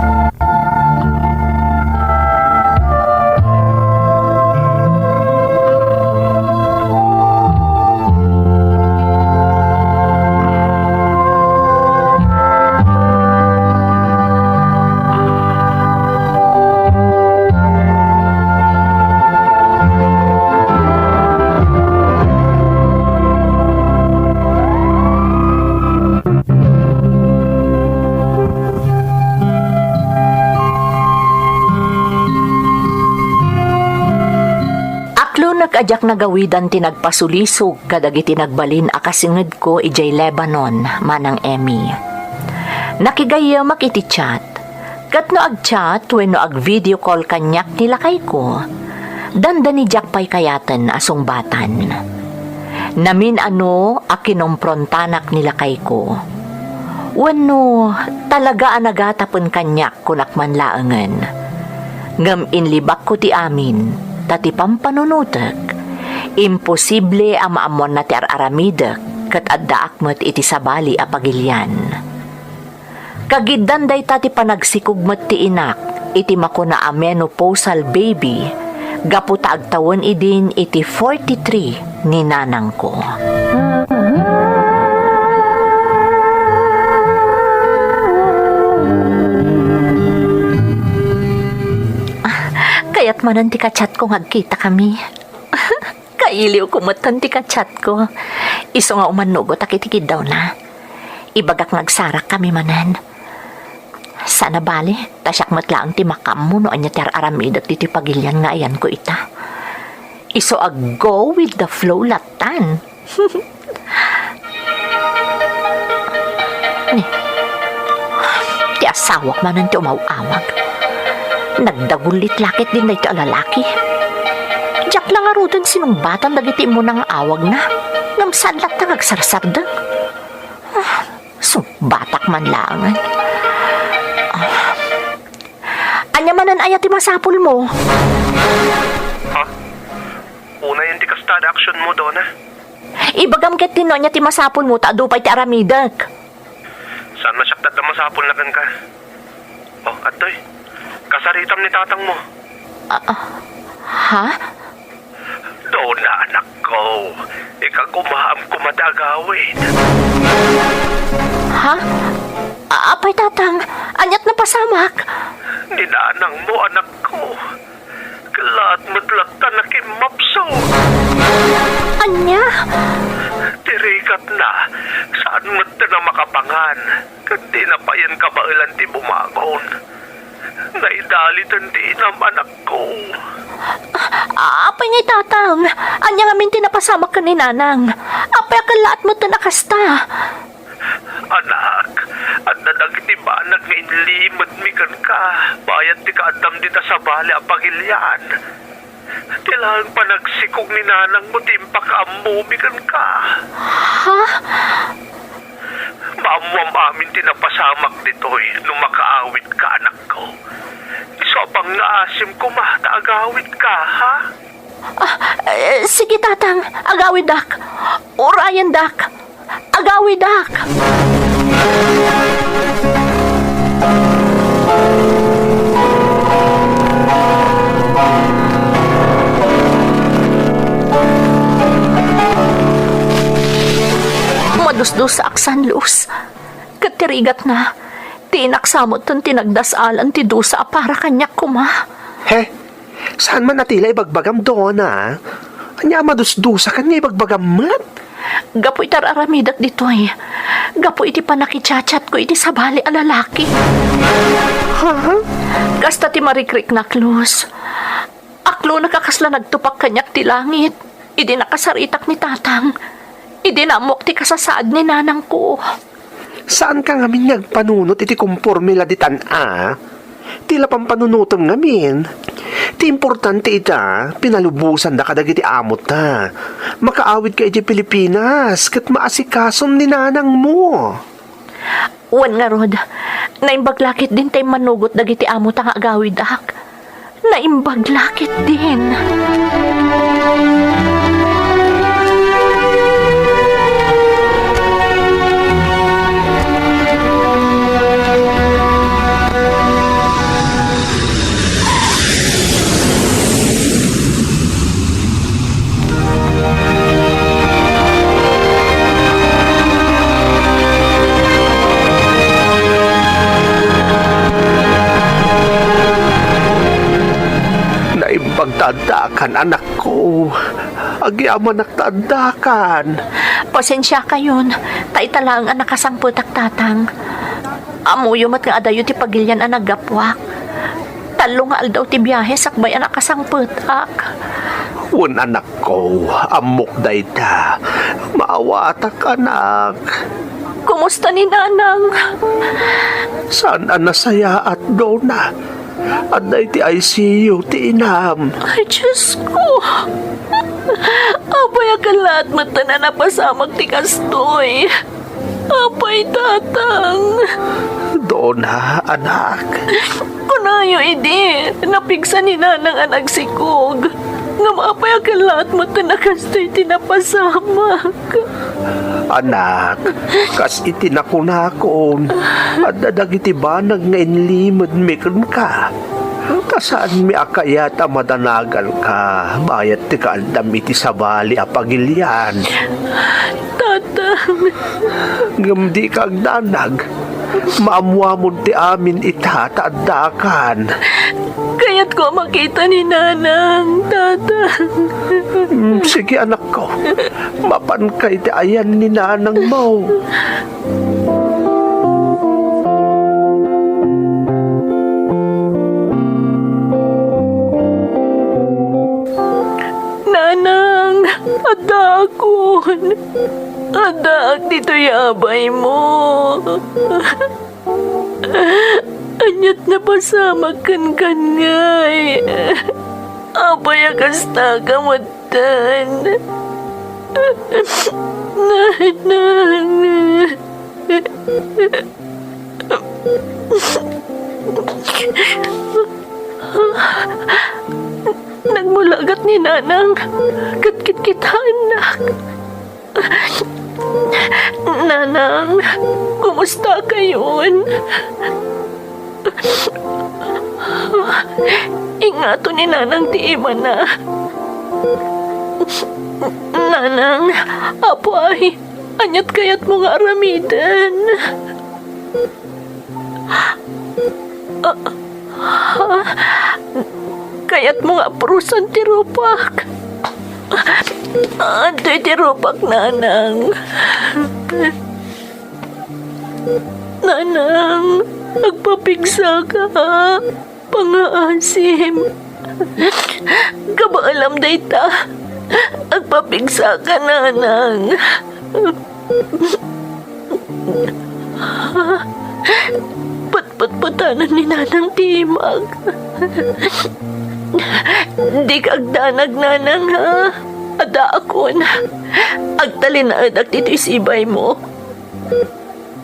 Speaker 1: Nag-adyak nagawidan tinagpasulisog kadagiti nagbalin akasinged ko ijay Lebanon manang Emmy. Nakigayamak iti chat. Kat no ag-chat, wenno ag-video call kanyak nila kay ko, danda ni Jack pa'y kayatan asong batan. Namin ano akinomfrontanak nila kay ko. Wenno, talaga anagatapon kanyak kunakman laangan. Ngam inlibak ko ti amin, tati pampanunutek. Imposible amaamon na ti ar-aramidak, kat adda akmet iti sabali a pagilyan. Kagiddan day tati panagsikugmat ti inak, iti makuna a menopausal baby, gaputa agtawon idin iti 43 ni nanang ko. Kaya't manan ti kachat ko ngagkita kami. Kailiw kumatan ti kachat ko. Iso nga umanugot akitikid daw na. Ibagak ngagsarak kami manan. Sana bali, tasyak matlaang ti makam mo no anya ti aramidak ti pagilyan nga ayan ko ita. Iso ag go with the flow latan. Ni, ti asawak manan ti umawawag. Nagdagulit lakit din na ito alalaki. Diyak lang arudan sinumbatan dagiti mo nang awag na. Ngamsadlat na agsarsardang. So, batak man langan. Anya manan ayat ti masapul mo.
Speaker 2: Ha? Una yung tikastad action mo, Donna.
Speaker 1: Ibagam ket tino nya ti masapul mo ta adupay ti aramidak.
Speaker 2: Saan masyaktat na masapon na ka? Oh, atoy. Kasaritam ni tatang mo.
Speaker 1: Ha?
Speaker 2: Donna, anak ko. Ikagumaham ko madagawin.
Speaker 1: Ha? Apay tatang, anyat na pasamak.
Speaker 2: Ninanang mo, anak ko. Kalat madlatan na kimapso.
Speaker 1: Anya?
Speaker 2: Tirikat na. Saan madta na makapangan? Kandi na pa yan kabailan ti bumagon. Naidalitan din ang anak ko.
Speaker 1: Apay ngay tatang, anya nga minti na pasamak ka ni nanang. Apay akalat mo ta nakasta.
Speaker 2: Anak, at nadagiti ba nag-inlimad mikan ka? Bayad ti kaadam dita sa bali ang pagilyan. Tilang pa nagsikog ni nanang mo timpak amu mikan ka.
Speaker 1: Ha?
Speaker 2: Maamuam amin tinapasamak dito'y nung makaawit ka, anak ko. So, pang naasim ko agawit ka, ha?
Speaker 1: Sige tatang, agawid dak. Urayan dak. Agawid dak. Madusdos sa aksan lus. Katirigat na. Tinaksamot ton tinagdasalan ti dusa para kanyak kuma.
Speaker 6: He, saan man natila ibagbagam Donna? Anya madusdusa kan nga ibagbagam mat?
Speaker 1: Gapo itar aramidak ditoy. Gapo iti panakichat ko iti sabali a lalaki.
Speaker 6: Ha?
Speaker 1: Kasta ti marikrik na klus. Aklo nakakasla nagtupak kanyak ti langit. Idi nakasaritak ni tatang. Idi namok ti kasasaad ni nanang ko.
Speaker 6: Saan ka ngamin nagpanunot iti kumpormila di tan-a? Tila pampanunutom ngamin. Ti importante ita, pinalubusan da kadag iti amot ta. Makaawid ka iti Pilipinas, kat maasikasom ni nanang mo.
Speaker 1: Wan nga rod, naimbaglakit din tay manugot dagiti amot ang agawid ak. Naimbaglakit din.
Speaker 6: Pagtadakan, anak ko. Agyaman nagtadakan.
Speaker 1: Pasensya kayon, taita lang ang nakasangputak tatang. Amuyo mat nga adayo ti pagilyan ang nagapwak. Talo nga aldaw ti biyahe sakbay ang nakasangputak.
Speaker 6: Un anak ko, amok dayta. Maawatak anak.
Speaker 1: Kumusta ni Nanang?
Speaker 7: Saan ang nasaya at dona? At na iti ICU ti inam.
Speaker 1: Ay, Diyos ko. Apay akalat mata na napasamag ti kastoy. Apay tatang.
Speaker 7: Dona, anak.
Speaker 1: Kunayo, idi. Napigsa ni Nanang ang nagsikog. Nga maapay akalat mata na kastoy tinapasamag.
Speaker 7: Anak, kas itinakunakon. At dadagiti banag nga inlimod mikon ka. Kasaan mi akayat a madanagal ka. Bayat ti kaaldam iti sabali a pagilyan.
Speaker 1: Tatang.
Speaker 7: Gamdi ka agdanag. Maamuamon ti amin itatadakan.
Speaker 1: Kaya't ko makita ni Nanang, tatang.
Speaker 7: Sige anak ko. Mapan kay ti ayan ni nanang mo.
Speaker 1: Nanang, adakon. Adak, dito yabay mo. Anyat na pasamag kan ngay. Apay akasta kamatan. Nanang. Nagmulagat ni Nanang. Katkit kita, anak. Nanang, kumusta kayon? Ingato ni Nanang ti ima na. Nanang, apo ay, anyat kayat mo nga aramidan. Kayat mo nga prusan ti rupak. Antoy ti rupak, Nanang. Nanang, agpapigsa ka, pangaasim. Kabaalam dayta, agpapigsa ka, Nanang. Patpatanan ni Nanang timag. Di kagdanag, Nanang, ha? Ada akon. Agtalinaad at ito'y sibay mo.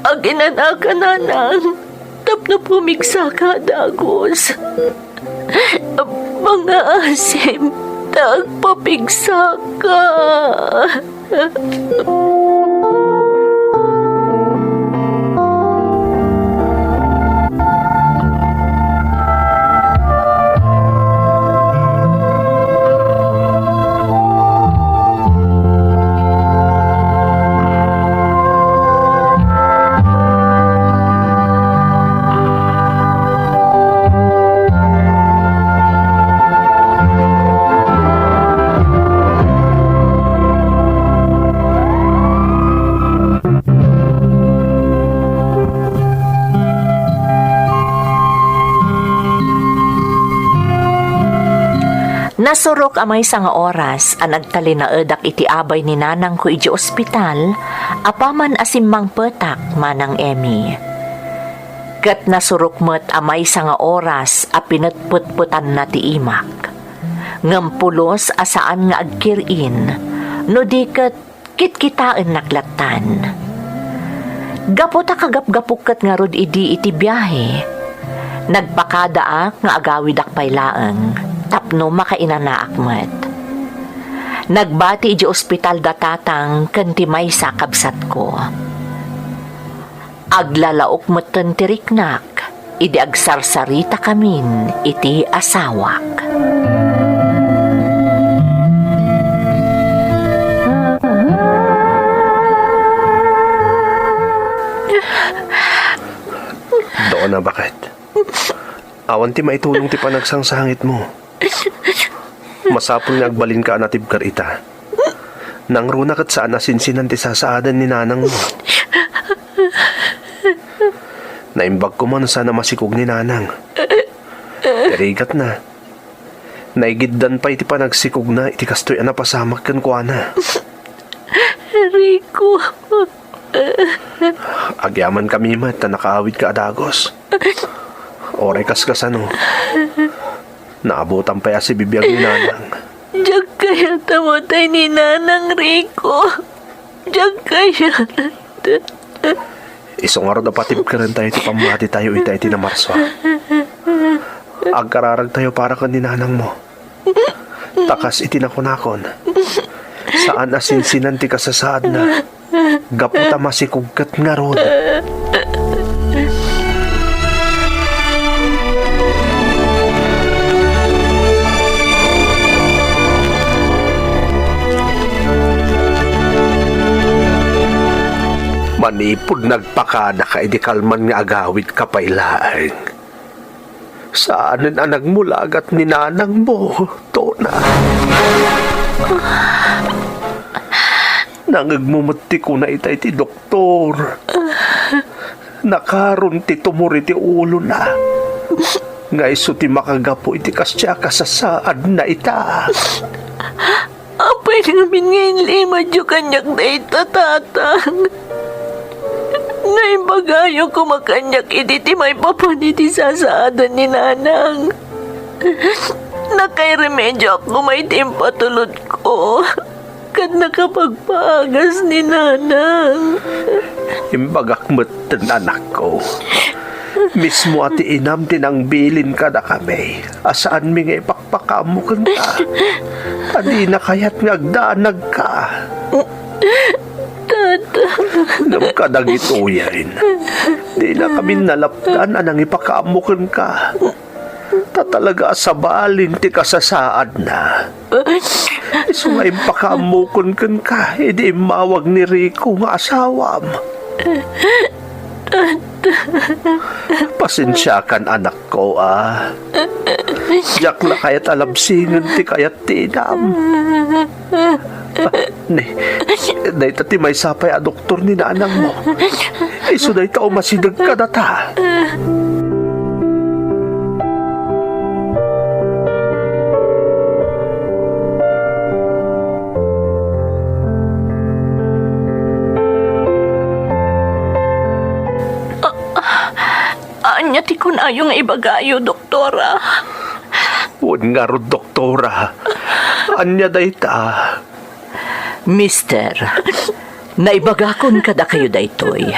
Speaker 1: Aginana ka, Nanang. Tapno pumigsa ka, dagos. Mga asim, tagpapigsa ka. Nasurok amay sa nga oras ang nagtalinaedak iti abay ni Nanang ko iti ospital, apaman asimmang petak manang Emmy. Kat nasurok met amay sa nga oras a pinatputputan na ti imak. Ngampulos asaan nga agkirin, no di kat kitkitaan naklatan. Gapota kagap-gapukat nga rod idi iti biyahe. Nagpakadaak nga agawidak paylaeng. Tapno makainanaak met. Nagbati iti ospital datatang kanti may sakabsat ko. Aglalaok metten tiriknak, idi agsarsarita kamin iti asawak.
Speaker 7: Doon na bakit? Awan ti maitulong ti panagsangsangit mo. Masapul nga agbalin ka anatib karita. Nang runa kat saan asinsinan ti sasaadan ni nanang mo. Naimbag ko man sana masikog ni nanang. Terigat na. Naigiddan pa iti panagsikog na iti kastoy anapasamak kan kuana.
Speaker 1: Rico,
Speaker 7: Agyaman kami mat na nakaawid ka adagos. Oray kas ano. Naabutan pa ya si bibiyag ni nanang.
Speaker 4: Diyak kaya tamatay ni Nanang Rico. Diyak kaya.
Speaker 7: Isong araw na patib ka rin tayo ti pamati tayo itay ti na Marswa. Agkararag tayo para ka ni nanang mo. Takas itinakunakon. Saan asinsinan ti kasasaad na. Gaputa masikugkat nga ron. Manipod nagpakada ka idikalman nga agawid kapailaeng. Saanin ang nagmulagat ni nanang mo, Tona? Nangagmumuti ko na itay ti doktor. Nakaroon ti tumuri ti ulo na. Nga iso ti makagapo iti kasya kasasaad na ita.
Speaker 4: Apay namin ngayon lima diyo kanyak na itatatan. Ngayon bagayo kumakanyak iti may papaniti sasaadan ni Nanang. Nakay remedyo ako may timpatulod ko. Kad nakapagpaagas ni Nanang.
Speaker 7: Imbagak matan anak ko. Mismo ati inam tinangbilin ka na kami. Asaan mi nga ipakpakamukan ka. Adi na kaya't ngagdanag ka.
Speaker 4: Tata.
Speaker 7: Ngam ka nagituyain. Di na kami nalapdan anang ipakaamukan ka. Tatalaga sa balin ti kasasaad na. Iso nga ipakaamukon kan ka. Hindi mawag ni Rico nga asawam. Pasensya kan anak ko Diyak na kaya't alabsingan ti kaya't tinam. Day tati may sapay a doktor ni nanang mo. Iso day tao masidag ka data.
Speaker 4: Anya ti kunayo nga ibagayo, doktora.
Speaker 7: Huwag nga ro, doktora. Anya day ta.
Speaker 1: Mister, naibagakon kada kayo daytoy.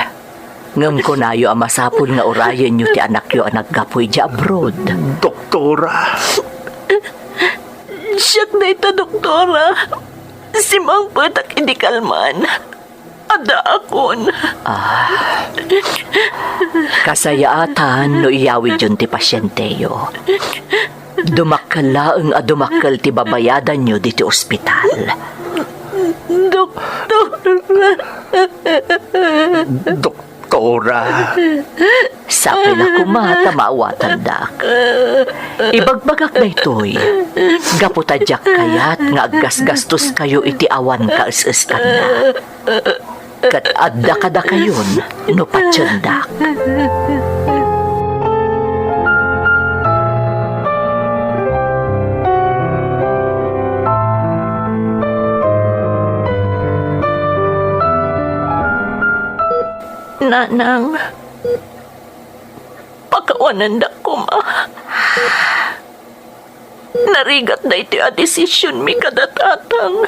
Speaker 1: Ngam ko nayo ang masapul nga orayan nyo ti anak yo ang naggapoy di abroad.
Speaker 7: Doktora.
Speaker 4: Siyak na ita, doktora. Si Mang Patak hindi kalman. Ada akon.
Speaker 1: Kasayaatan no iyawid yun ti pasyente yo. Dumakal laeng a dumakal ti babayadan nyo di ti ospital.
Speaker 7: Doktora.
Speaker 1: Sapi na kumata maawatan dak. Ibagbagak na ito'y. Gaputadyak kayat nga aggas-gastos kayo iti awan kaas-as ka na. Kat adda kada kayon no patyandak.
Speaker 4: Nanang, pakawanan da ko, ma. Narigat na iti a desisyon mi kadatatang.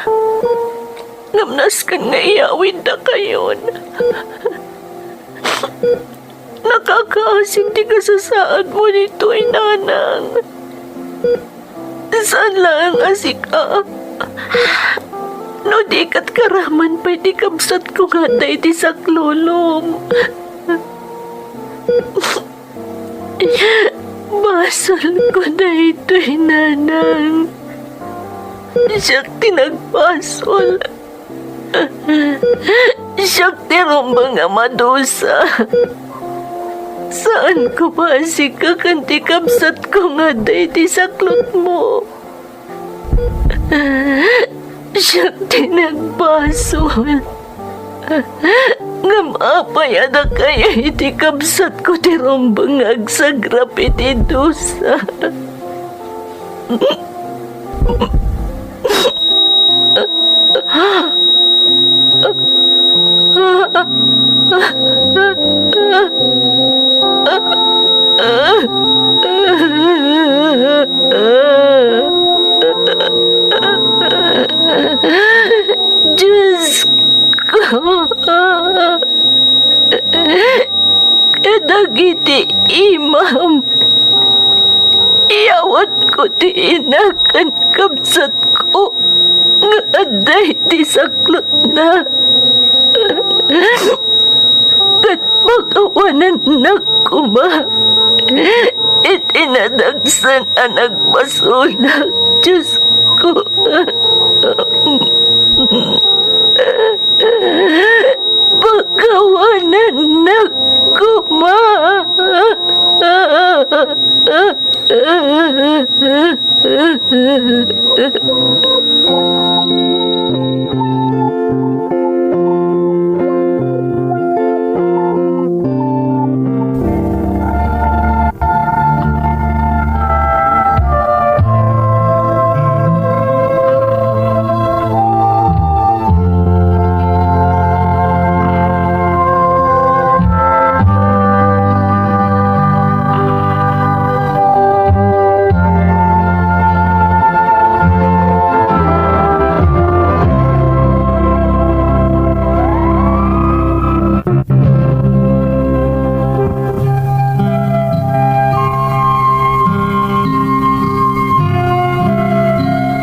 Speaker 4: Ngamnas kan nga iyawid da kayon. Nakakaasin ti kasasaad mo nito'y nanang. Saan lang asika? No di kat karaman pa'y di kamsat ko nga day di saklulom. Basal ko na ito'y nanang. Siyak tinagpasol. Siyak tirumbang nga madusa. Saan ko maasika kanti kamsat ko nga day di saklot mo? Siya tinagbasol. Ngam apay ada kaya iti kabsat ko ti rombang agsagrap iti dosa. Diyos ko. Kadagiti imam. Iyawat ko ti inakan kabsat ko. Nga aday ti saklot na. Kat magawanan na kuma. Itinadagsan ang nagpasulak. Diyos ko. Pagkawanan na kuma.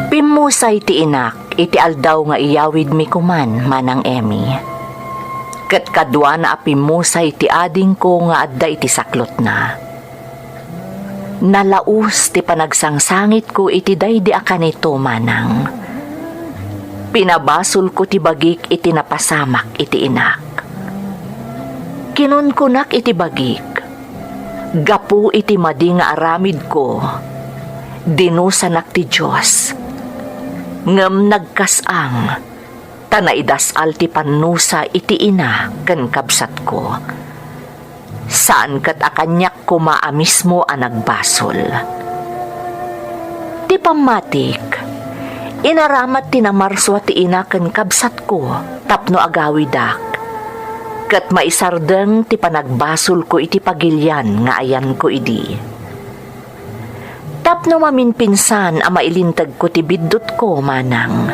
Speaker 1: Pimusay ti inak, iti aldaw nga iyawid mi kuman, Manang Emmy. Kat kadwa na apimusay ti ading ko nga adda iti saklot na. Nalaus ti panagsangsangit ko iti daydi akan ito, Manang. Pinabasol ko ti bagik iti napasamak iti inak. Kinunkunak iti bagik. Gapu iti madi nga aramid ko. Dinusanak ti Diyos. Ngem nagkasang, tanaidasal ti panusa iti ina ken kabsat ko. Saan kat akanyak ko maamismo ang nagbasol. Ti pamatik, inaramat ti namarswa ti ina ken kabsat ko, tapno agawidak. Kat maisardeng ti panagbasol ko iti pagilyan nga ayan ko idi. Tapno maminpinsan ang mailintag ko ti biddot ko, Manang.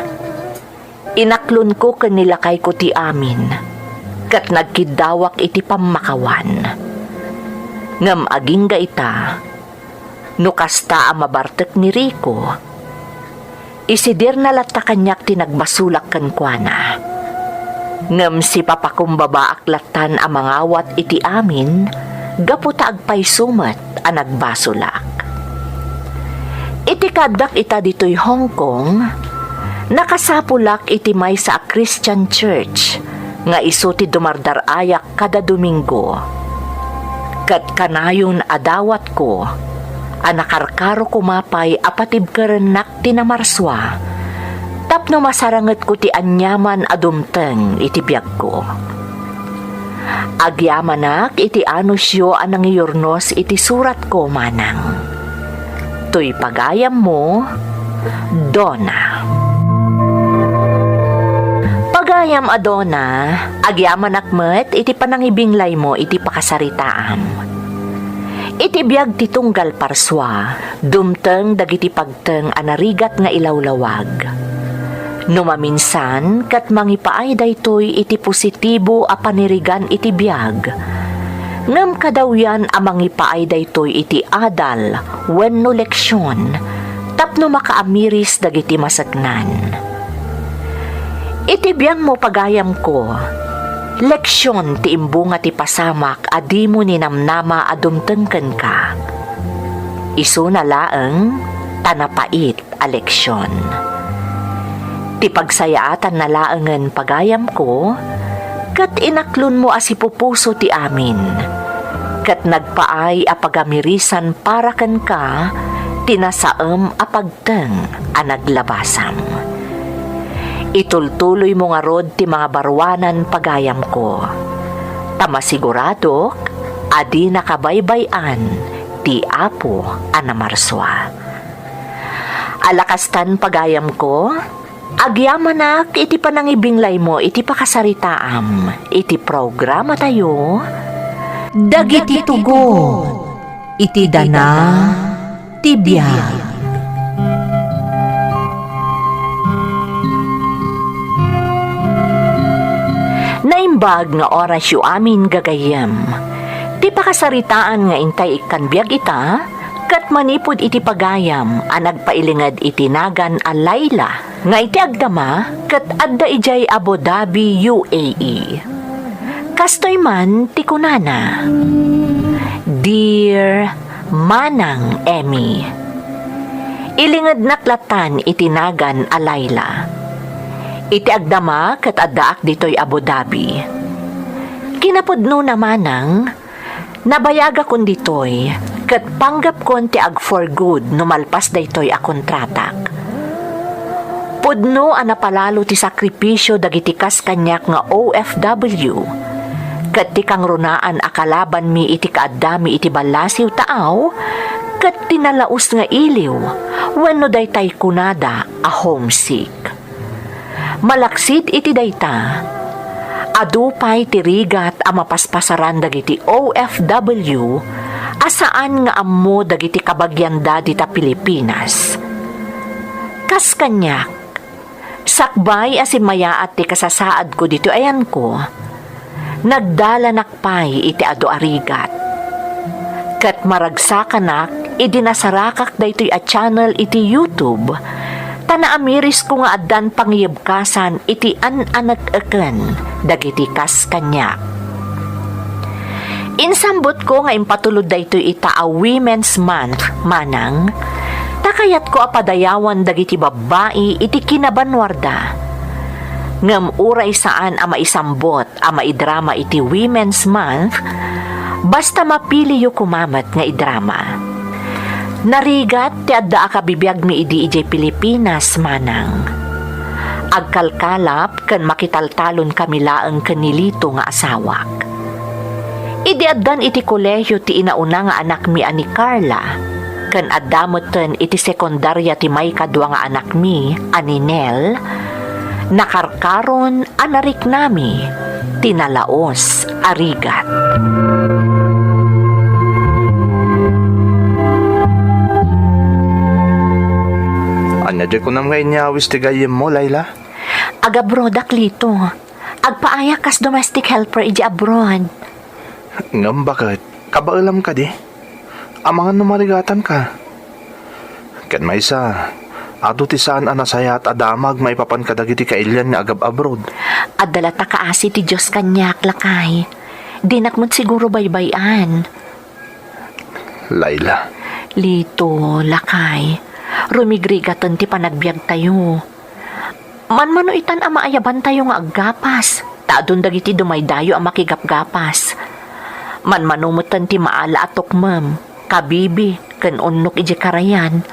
Speaker 1: Inaklon ko kanilakay ko ti amin, kat nagkidawak iti pamakawan. Ngam aging ga ita, nukasta ang mabartek ni Rico, isidir na lata kanyak ti nagbasulak kan kuana. Ngam si papakumbabaak latan ang mangawat iti amin, gaputa agpay sumat ang nagbasulak. Iti kadak ita dito'y Hong Kong, nakasapulak iti may sa Christian Church, nga iso ti dumardarayak kada Domingo. Kat kanayon adawat ko, anakarkaro kumapay apatib karenak ti namarswa, tapno masaranget ko ti anyaman adumteng iti biyag ko. Agyamanak iti anusyo anang iyornos iti surat ko, Manang. To'y pagayam mo, Donna. Pagayam Donna, agyaman akmet iti panangibinglay mo iti pakasaritaam. Iti biyag ti tunggal parswa, dumteng dagiti pagteng anarigat nga ilawlawag. Numaminsan, kat mangipaay daytoy iti positibo a panirigan iti biyag. Ngam kadawyan amang ipaay daytoy iti adal wenno leksyon tapno makaamiris dagiti masagnan. Iti biyang mo pagayam ko, leksyon ti imbunga ti pasamak adi mo ninamnama adumtengken ka. Isu na laeng tanapait a leksyon. Ti pagsayaatan na laengen pagayam ko, kat inaklon mo asipupuso ti amin, kat nagpaay a pagamirisan para ken ka, tinasaem a pagteng a naglabasam. Itultuloy mo nga rod ti mga barwanan pagayam ko. Tamasiguradok, adi nakabaybayan ti Apo a namarswa. Alakastan pagayam ko, Agyamanak, iti panangibinglay mo, iti pakasaritaam, iti programa tayo.
Speaker 8: Dagiti tugon, iti dana ti biag.
Speaker 1: Naimbag nga oras yu amin gagayem. Ti pakasaritaan nga intay ikan biag ita, kat manipod iti pagayam, ang nagpailingad iti nagan a Layla, nga iti agdama, kat adda ijay Abu Dhabi, UAE. Kastoy man, ti kunana. Dear Manang Emmy, ilingad naklatan iti nagan a Layla. Iti agdama kat addaak ditoy Abu Dhabi. Kinapudno na manang, nabayaga kon ditoy, kat panggap kon ti ag for good numalpas daytoy a kontratak. Pudno a napalalo ti sakripisyo dagiti kas kanyak nga OFW, kat ti kang runaan akalaban mi iti kaadami iti balasiw taaw, kat tinalaos nga iliw, wenno daytay kunada a homesick. Malaksit iti dayta, adupay tirigat a mapaspasaran dagiti OFW asaan nga ammo dagiti kabagyanda dita Pilipinas. Kas kanyak, sakbay asin mayaat ti kasasaad ko dito ayan ko, nagdala nakpay iti adu arigat. Kat maragsakannak, idinasarakak daytoy a channel iti YouTube, tanaamiris ko nga addan pangyebkasan iti an-anak-aken dagiti kas kanyak. Insambot ko nga impatulod daytoy ita a Women's Month manang, takayat ko apadayawan dagiti babae iti kinabanwarda. Ngem uray saan a maisambot a maidrama iti Women's Month, basta mapili yu kumamat nga idrama. Narigat ti adda akabibiyag mi idi ijay Pilipinas manang. Agkalkalap ken makitaltalon kami laeng kanilito nga asawak. Idi addan iti kolehiyo ti inauna nga anak mi ani Carla, ken addamoten iti sekundarya ti may kadwa nga anak mi ani Nel, nakarkaron anarik nami tinalaos arigat.
Speaker 7: Anya di ko na mga inyawis ti gayem mo, Layla?
Speaker 1: Agabrodak lito. Agpaaya kas domestic helper iji abroad.
Speaker 7: Ngam bakit? Kabaalam ka di? Amangan numarigatan ka. Ken may isa, ado ti saan anasaya at adamag maipapan ka dagiti kailyan nga agab abroad.
Speaker 1: Adalata kaasi ti Diyos kanyak lakay. Dinakmot siguro baybayan.
Speaker 7: Layla,
Speaker 1: Lito, lakay. Rumigrigaton ti panagbiag tayo. Manmano itan ang maayaban tayo nga aggapas. Taadon dagiti dumaydayo ang makigapgapas. Manmanumutan ti maala atok mam, kabibi, ken unnok iji karayan.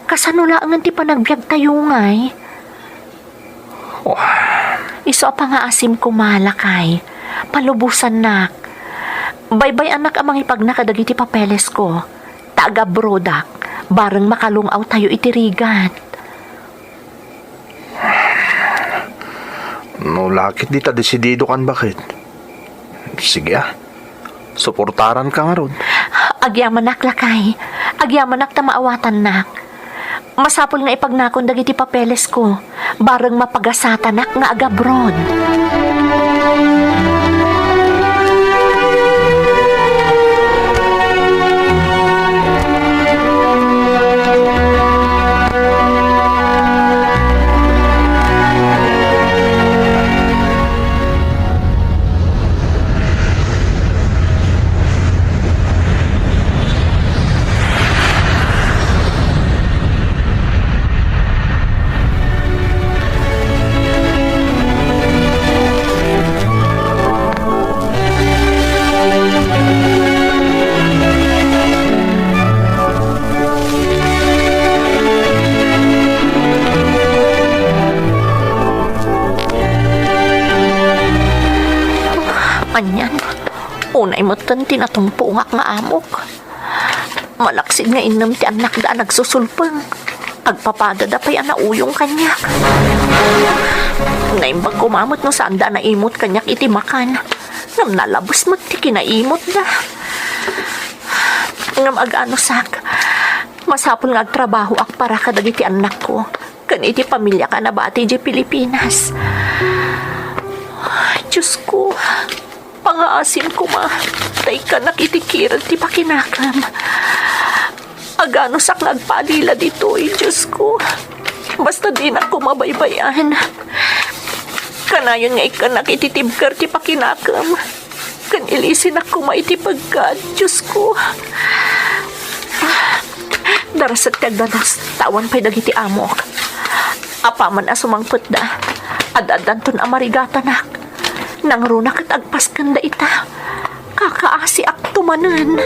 Speaker 1: Kasanulaangan ti panagbiag tayo ngay. Iso pa nga asim kumalakay. Palubusan nak. Baybay anak amang ipagnakadagiti papeles ko. Taga brodak. Bareng makalungaw tayo itirigat.
Speaker 7: no lakit di ta desidido kan bakit? Sige suportaran ka nga ron.
Speaker 1: Agyamanak lakay. Agyamanak ta maawatan nak. Masapol nga ipagnakon dagiti papeles ko. Bareng mapagasatanak nga agabroad. Anyan, unay mo tan tinatumpo nga amok. Malaksid nga inam ti anak da nagsusulpang. Agpapadada pa yan na uyong kanyak. Naimbag kumamot no sanda na imot kanyak iti makan. Ngam nalabos mo ti kinaimot da. Ngam agano sak. Masapol nga agtrabaho ak para kadag iti anak ko. Kan iti pamilya ka na ba ati di Pilipinas. Diyos ko. Pangaasim ko ma. Tay ka nakitikiran ti pakinakam. Agano sak nagpalila dito Diyos ko. Basta di na ko mabaybayan. Kanayon nga ikan nakititibkar ti pakinakam. Kan ilisin ako maitipagkad, Diyos ko. Darasat kagdanas, tawan pa'y dagiti amok. Apaman asumangput da. Adadanton amarigatanak. Nang runak at agpaskan da ita. Kakaasi ak tumanan.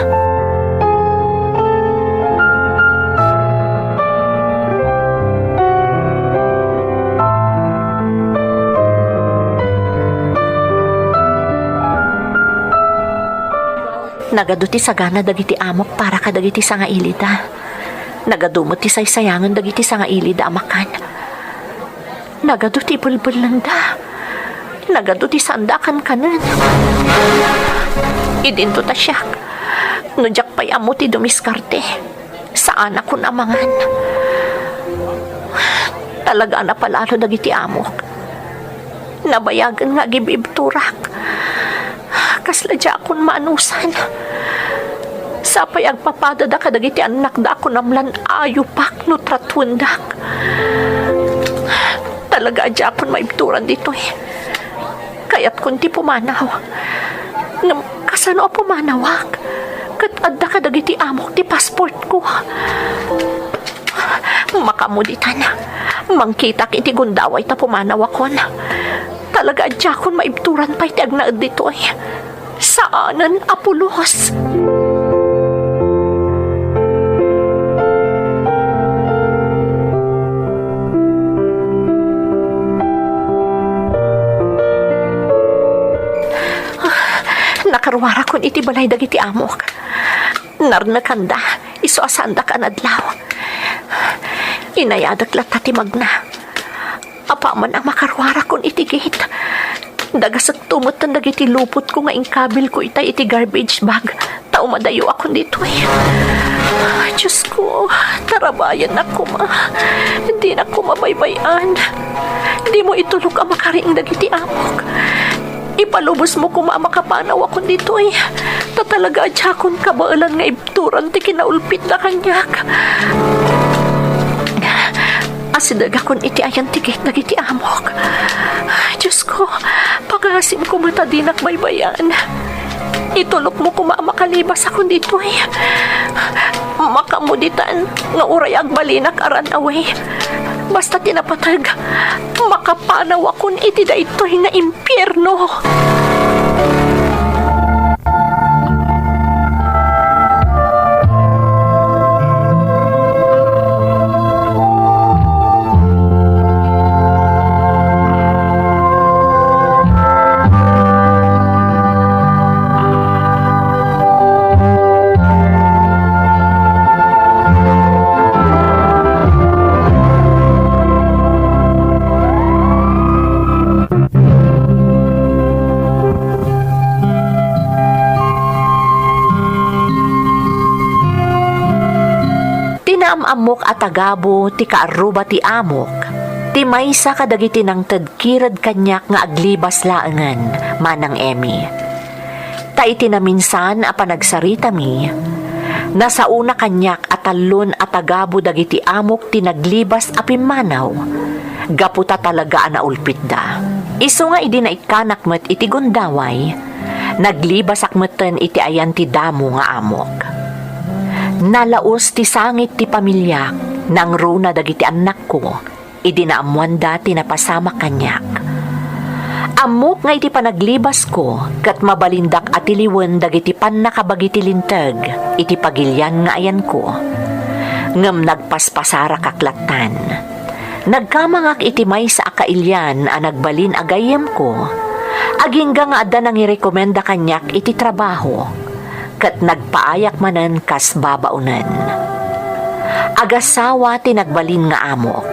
Speaker 1: Nagaduti sagana dagiti amok para ka dagiti sanga ilida. Nagadumot ti saysayangan dagiti sanga ilida amakan. Nagaduti bulbulanda. Nagaduti sandakan kanan. Idinto ta siyak. Nudyak pa'y amo ti dumiskarte. Saan ako namangan. Talaga na palalo dagiti amok. Nabayagan nga gibibturak. Kasla dya akong maanusan. Sapay agpapadada kadagiti anak da ako namlan ayupak no tratwendak. Talaga dya akong maibturan dito Kaya't kunti pumanaw. Kasano pumanawak? Kat adda kadagiti amok ti passport ko. Makamuditan. Mangkitak iti gundaway ta pumanawakon. Talaga dya akong maibturan pa iti agnaad dito Saanan Apulos? Nakarwara kon iti balay dagiti amok. Narnakanda, iso asanda ka nadlaw. Inayadak latati magna. Apaman ang makarwara kon iti gate. Dagasat tumot ng dagiti lupot ko nga ingkabil ko itay iti garbage bag. Tao madayo ako dito Diyos ko, tarabayan ako ma. Hindi na ko mabaybayan. Hindi mo itulog ang makaring dagiti amok. Ipalubos mo kung makapanaw ako dito Tatalaga adya akong kabaalan nga ibturan ti kinaulpit na kanyak. Asidag akong iti ayan tigit dagiti amok. Diyos ko, pagasim ko matadinak baybayan. Itulok mo kung makalibas akong dito Makamuditan nga uray agbalinak aran away. Basta tinapatag, makapanaw akong iti da ito'y nga impyerno. Amok at agabo ti kaaruba ti amok. Ti maysa kadagiti nang tadkirad kanyak nga aglibas laangan, manang Emmy. Ta iti naminsan a panagsarita mi, nasa una kanyak at talon at agabo dagiti amok ti naglibas a pimanaw. Gaputa talaga na ulpit da. Iso nga idi na ikanak met iti gundaway, naglibas akmeten iti ayan ti damo nga amok. Nalaos ti sangit ti pamilya nang runa dagiti anak ko idinaamuan dati na pasama kanyak. Amok nga iti panaglibas ko kat mabalindak at iliwen dagiti pan nakabagiti lintag iti pagilyan nga ayan ko. Ngem nagpaspasara kaklatan. Nagkamangak iti may sa akailyan a nagbalin agayem ko. Agingga nga adda nang irekomenda kanyak iti trabaho. Kat nagpaayak manan kas babaunan. agasawa ti nagbalin nga amok.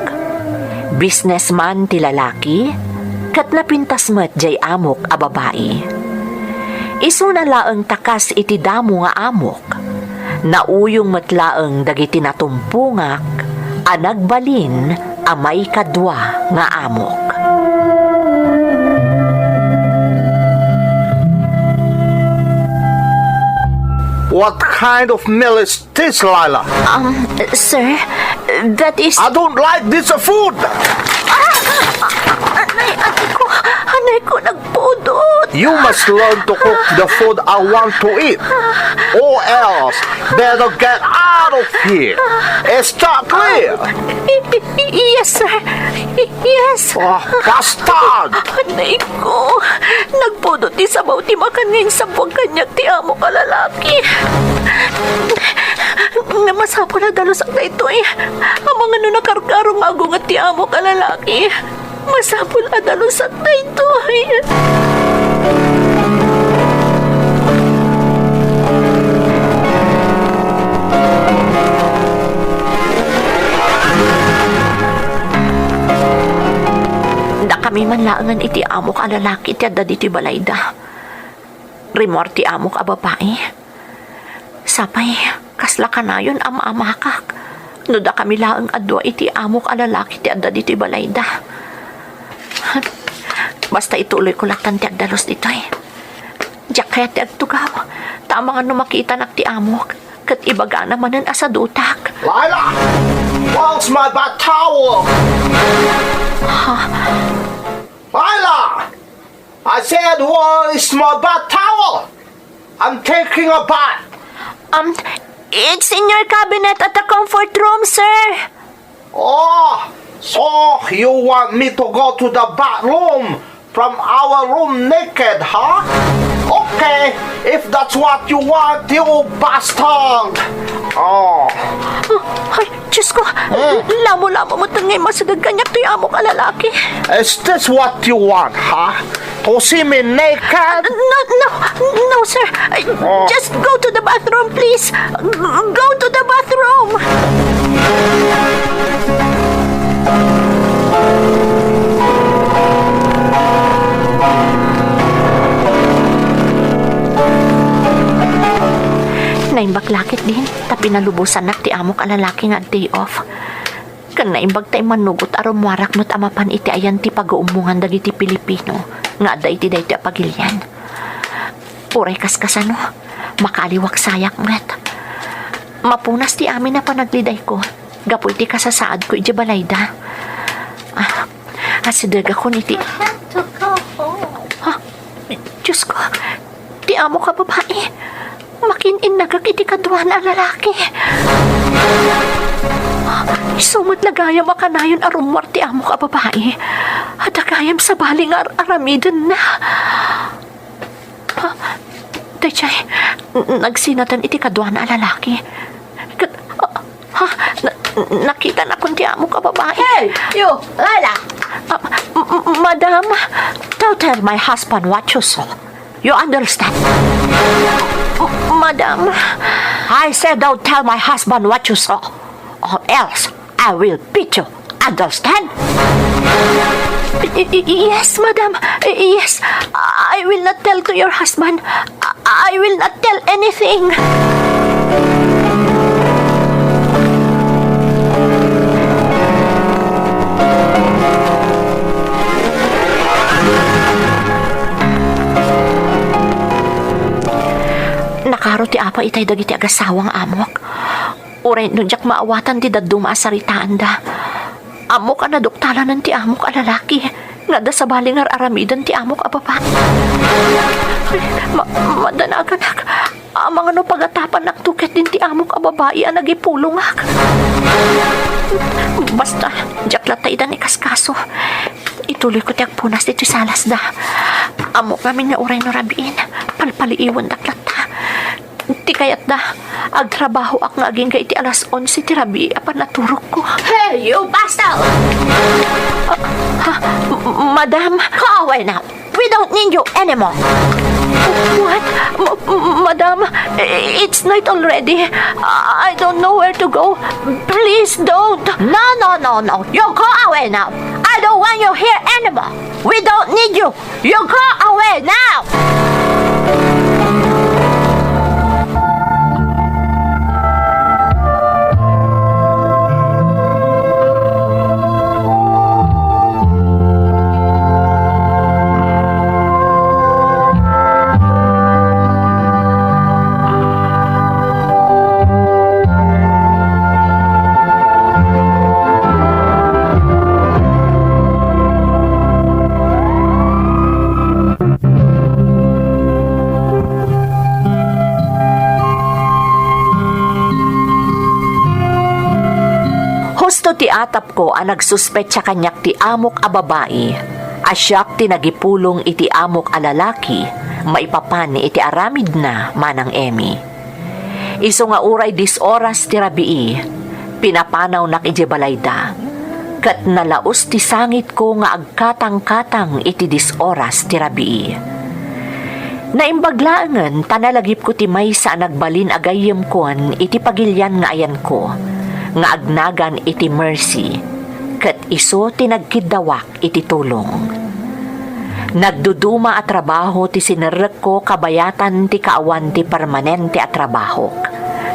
Speaker 1: Businessman ti lalaki, kat napintas met jay amok a babae. Isu na laeng takas iti damo nga amok, nauyong matlaeng dagiti natumpungak, a nagbalin a may kadwa nga amok.
Speaker 7: What kind of meal is this, Lila?
Speaker 1: Sir, that is...
Speaker 7: I don't like this food.
Speaker 1: Anay ko, nagpudot.
Speaker 7: You must learn to cook the food I want to eat. Or else, better get out of here. Is that clear?
Speaker 1: Yes, sir. Yes.
Speaker 7: Oh, bastard!
Speaker 1: Anay ko, nagpudot ti sabaw ti makan ngayon sa buwag kanyak ti amo ka lalaki. Nga masapo na dalusak na ito eh. Ang mga nakarkarong agong at ti amo ka lalaki. Masapol adalusak na ito eh. Da kami manlaangan iti amo ka lalaki ti adda diti balayda. Rimor ti amo ka babae. Sapay, kasla ka na yun ama-amakak. No da kami laang adwa iti amo ka lalaki ti adda diti balayda. Basta ituloy ko latan ti agdalos dito eh. Diyak kaya ti agtugaw. Tama nga no makita nak ti amok. Kat ibaga naman ang asadutak.
Speaker 7: Lila! Where's my bath towel? Lila! I said, where is my bath towel? I'm taking a bath.
Speaker 1: It's in your cabinet at the comfort room, sir.
Speaker 7: Oh, so you want me to go to the bathroom from our room naked, huh? Okay, if that's what you want, you bastard! Oh,
Speaker 1: Ay, Diyos ko. Lamo-lamo mo tangay masadag kanyak ti amo ka lalaki.
Speaker 7: is this what you want, huh? To see me naked?
Speaker 1: No, sir. Just go to the bathroom, please. Go to the bathroom. Naimbaglakit din, tapi nalubusan nak ti amo ka lalaki nga day off. Kan naimbag tay manugot aron muarak mo't amapan iti ayan ti pag-uumungan dagiti Pilipino nga adda iti dayti apagilyan. Puray kaskasano, makaliwak sayak met. Mapunas ti amin na panagliday ko, gapoy ti kasasaad ko iti balayda. Asidag ako niti... Diyos ko, ti amo ka babae. Makinin nagakiti kadwa na lalaki. Sumot lagayam makanayon arumwar ti amo ka babae. At agayam sa baling aramidan na. Daychay, nagsinatan iti kadwa na lalaki. Nakita na kung ti amo ka babae.
Speaker 5: Hey, you, Lila!
Speaker 1: Madam, don't tell my husband what you saw. You understand? Madam, I said don't tell my husband what you saw, or else I will beat you. Understand? Yes, madam. Yes, I will not tell to your husband. I will not tell anything. Nakaro ti apa itay dagiti agasawang amok. Uray no jak maawatan ti daduma asaritaan da. Amok ana doktalan ti amok a lalaki. Nga da sa balingar aramidan ti amok a babae. Madanaganak. Amang ano pagatapan naktuket din ti amok a babae a nagipulungak. Basta, jak latay da ni kaskaso. Ituloy ko ti agpunas dito salas da. Amok namin nga uray no rabiin. Palpaliiwan daklata. Ti kayat da. Agtrabaho ak nga aging kay iti alas 11 tirabi apan naturok ko.
Speaker 4: Hey, you bastard!
Speaker 1: Madam,
Speaker 4: Go away now. We don't need you anymore.
Speaker 1: what? Madam, it's night already. I don't know where to go. Please don't.
Speaker 4: No. You go away now. I don't want you here anymore. We don't need you. You go away now.
Speaker 1: Husto ti atap ko ang nagsuspet sa kanyak ti amok a babae. Asyak ti nagipulong iti amok a lalaki, maipapan ni iti aramid na manang Emmy. Iso nga uray dis oras ti rabii, pinapanaw nak iti balayda. Kat nalaos ti sangit ko nga agkatang-katang iti dis oras ti rabii. Naimbaglaangan tanalagip ko ti may sa nagbalin agayem kon iti pagilyan nga ayan ko, nga agnagan iti mercy, kat iso tinagkidawak iti tulong. Nagduduma at trabaho ti sinerek ko kabayatan ti kaawan ti permanente at trabaho.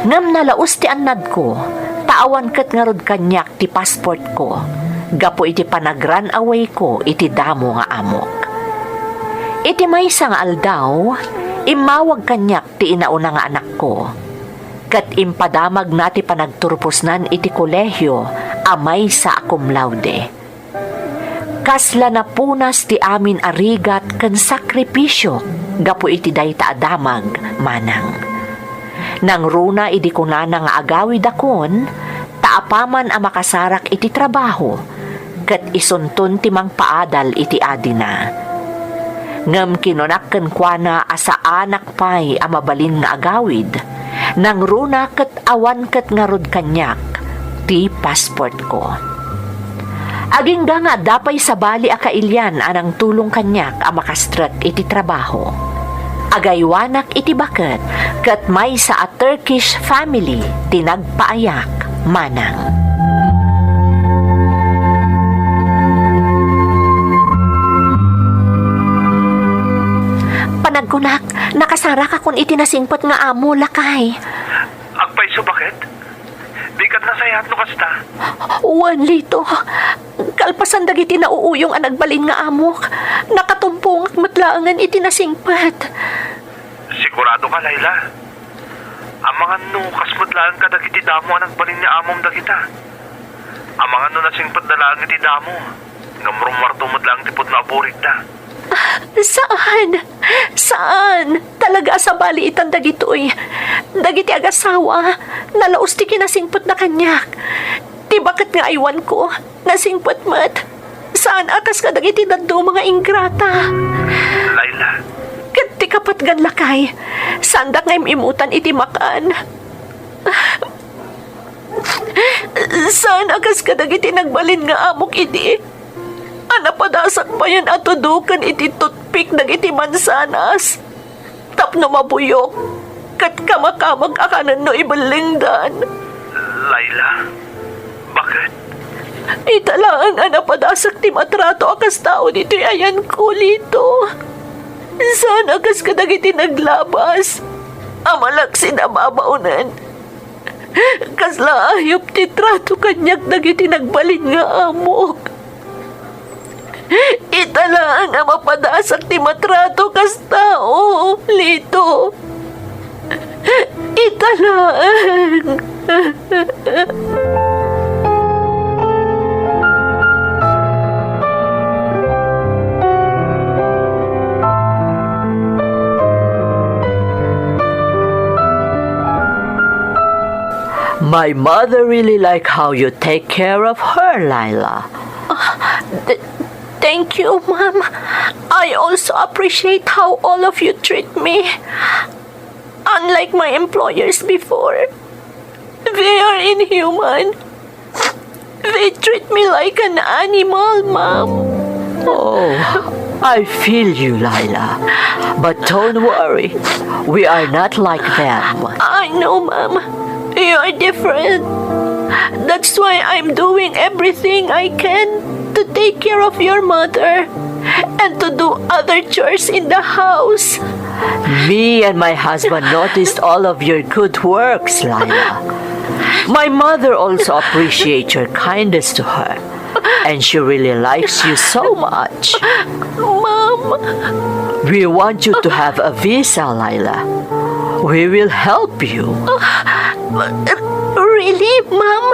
Speaker 1: Ngam nalaos ti anad ko, taawan kat nga rod kanyak ti passport ko, gapo iti panagran away ko iti damo nga amok. Iti may nga aldaw, imawag kanyak ti inauna nga anak ko, kat impadamag nati panagturpusnan iti kolehyo amay sa cum laude. Kasla na punas ti amin arigat ken sakripisyo gapo iti dayta adamag manang. Nang runa idi kunana nga agawid akon, taapaman a makasarak iti trabaho, kat isuntun ti mangpaadal iti adina. Ngem kinunakken kuana asa anak pay a mabalin nga agawid, nang runa ket awan ket ngarod kanyak ti passport ko. Aging nga dapay sa bali a kailyan anang tulong kanyak a makastret iti trabaho. Agaywanak iti baket ket may sa a Turkish family tinagpaayak manang. Panagkunak, nakasara ka kun itinasingpot nga amo lakay.
Speaker 2: Agpay so bakit? Di kat nasayat no kasta.
Speaker 1: Wan lito, kalpasan dagiti nauuyong ang nagbalin nga amok. Nakatumpong at matlaangan itinasingpat.
Speaker 2: Sigurado ka, Layla. Ang mga nukas matlaan ka dagiti damo ang nagbalin niya amom dagita. Ang mga nasingpat na lang iti damo. Ngamrumwarto matlang tipod na aburik da.
Speaker 1: Saan? Saan? Talaga sa bali itang dagitoy. Dagiti agasawa, nalaos ti kinasingpot na kanyak. Ti bakit nga aywan ko, nasingpot mat. Saan akas ka dagiti daddo mga ingrata?
Speaker 2: Layla,
Speaker 1: Kat ti kapat gan lakay, sandak nga imutan iti makan. Saan akas ka dagiti nagbalin nga amok iti? Anapadasak pa yan atudukan iti toothpick dagiti mansanas. Tapno mabuyok, kat kamakamag akanan no ibalingdan.
Speaker 2: Layla, bakit?
Speaker 1: Italaan anapadasak ti matrato akas tao dito ayan ko lito. Saan akas ka dagiti naglabas? Amalak sinababaunan. Kasla ayop ti trato kanyak dagiti nagbalin nga amok. Italaan ang mapadasak ti matrato kas tao, lito. Italaan.
Speaker 5: My mother really like how you take care of her, Lila.
Speaker 1: Thank you, Mom. I also appreciate how all of you treat me. Unlike my employers before, they are inhuman. They treat me like an animal, Mom.
Speaker 5: Oh, I feel you, Lila. But don't worry, we are not like them.
Speaker 1: I know, Mom. You are different. That's why I'm doing everything I can to take care of your mother and to do other chores in the house.
Speaker 5: Me and my husband noticed all of your good works, Lila. My mother also appreciates your kindness to her, and she really likes you so much.
Speaker 1: Mom,
Speaker 5: We want you to have a visa, Lila. We will help you.
Speaker 1: really, Mom?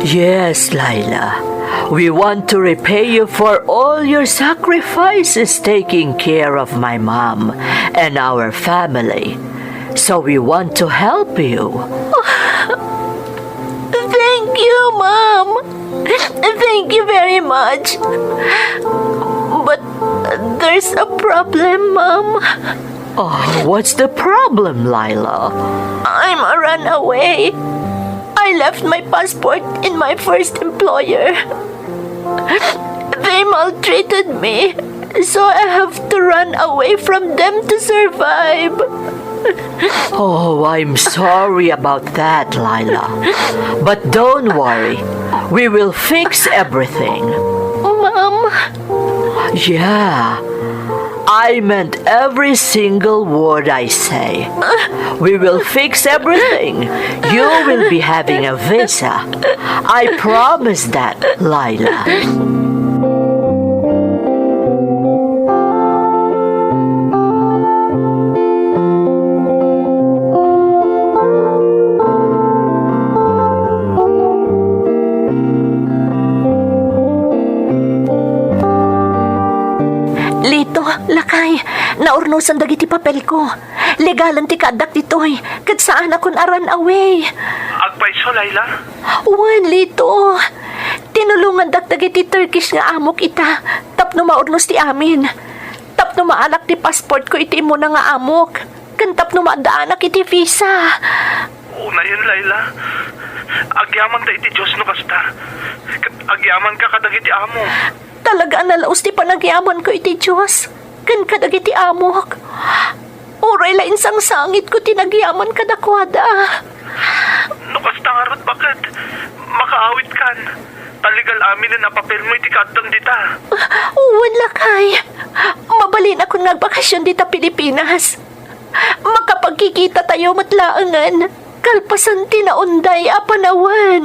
Speaker 5: Yes, Lila. We want to repay you for all your sacrifices taking care of my mom and our family. So we want to help you.
Speaker 1: Thank you, Mom. Thank you very much. But there's a problem, Mom.
Speaker 5: Oh, what's the problem, Lila?
Speaker 1: I'm a runaway. I left my passport in my first employer. They maltreated me, so I have to run away from them to survive.
Speaker 5: Oh, I'm sorry about that, Lila. But don't worry. We will fix everything.
Speaker 1: Mom,
Speaker 5: Yeah. I meant every single word I say. We will fix everything. You will be having a visa. I promise that, Lila.
Speaker 1: Lito, lakay, naurnusan dagiti papel ko. Legalan ti kadak ditoy, kat saan akon aran away.
Speaker 2: Agpaiso, Laila.
Speaker 1: Wan, Lito. Tinulungan dagiti Turkish nga amok ita, tapno maurnos ti amin. Tapno maalak ti passport ko iti mo na nga amok. Kan tapno maadaanak iti visa.
Speaker 2: Una yun, Laila. Agyaman ta iti Diyos no kasta. Agyaman ka kadagiti amo.
Speaker 1: Talaga nalaos ti panagyaman ko iti Diyos. Kan kadagiti amok. Oray lain sang sangit ko tinagyaman kadakwada.
Speaker 2: No kasta nga rat bakit? Makaawit kan. Taligal amin na napapel mo iti kadang dita.
Speaker 1: Wala kay. Mabalin ako nagbakasyon dita Pilipinas. Makapagkikita tayo matlaangan. Kalpasan tinaunday a panawan.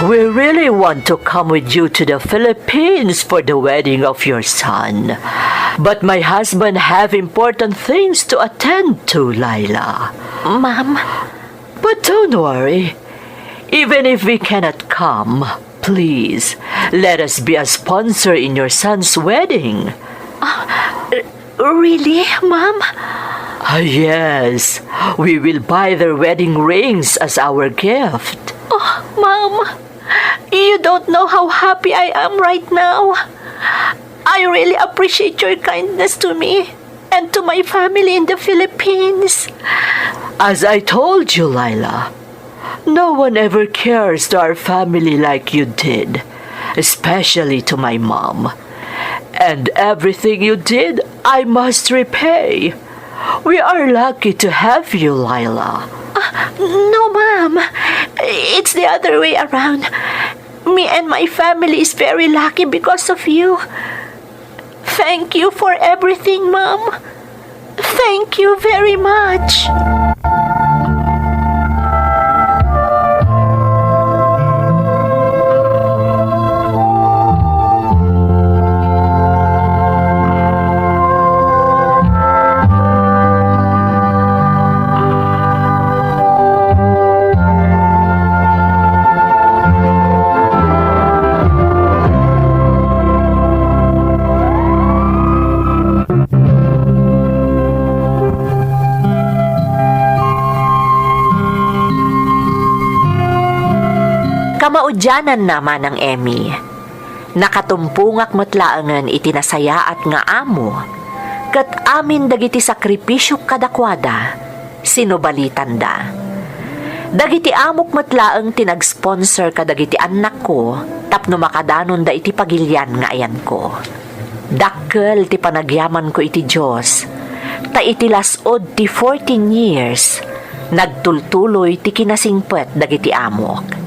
Speaker 5: We really want to come with you to the Philippines for the wedding of your son. But my husband have important things to attend to, Lila.
Speaker 1: Ma'am,
Speaker 5: But don't worry. Even if we cannot come, please, let us be a sponsor in your son's wedding.
Speaker 1: really, Ma'am?
Speaker 5: Yes, we will buy their wedding rings as our gift.
Speaker 1: Oh, Ma'am, you don't know how happy I am right now. I really appreciate your kindness to me and to my family in the Philippines.
Speaker 5: As I told you, Lila, no one ever cares to our family like you did, especially to my mom. And everything you did, I must repay. We are lucky to have you, Lila.
Speaker 1: No, Ma'am. It's the other way around. Me and my family is very lucky because of you. Thank you for everything, Mom. Thank you very much. Kamaudyanan naman ng Emmy. Nakatumpungak matlaangan itinasaya at nga amo. Kat amin dagiti sakripisyo kadakwada, sinubalitan da. Dagiti amok matlaang tinag-sponsor kadagiti anak ko, tapno makadanon da iti pagilyan nga ayan ko. Dakkel ti panagyaman ko iti Diyos, ta iti lasod ti 14 years, nagtultuloy ti kinasingpet dagiti amok.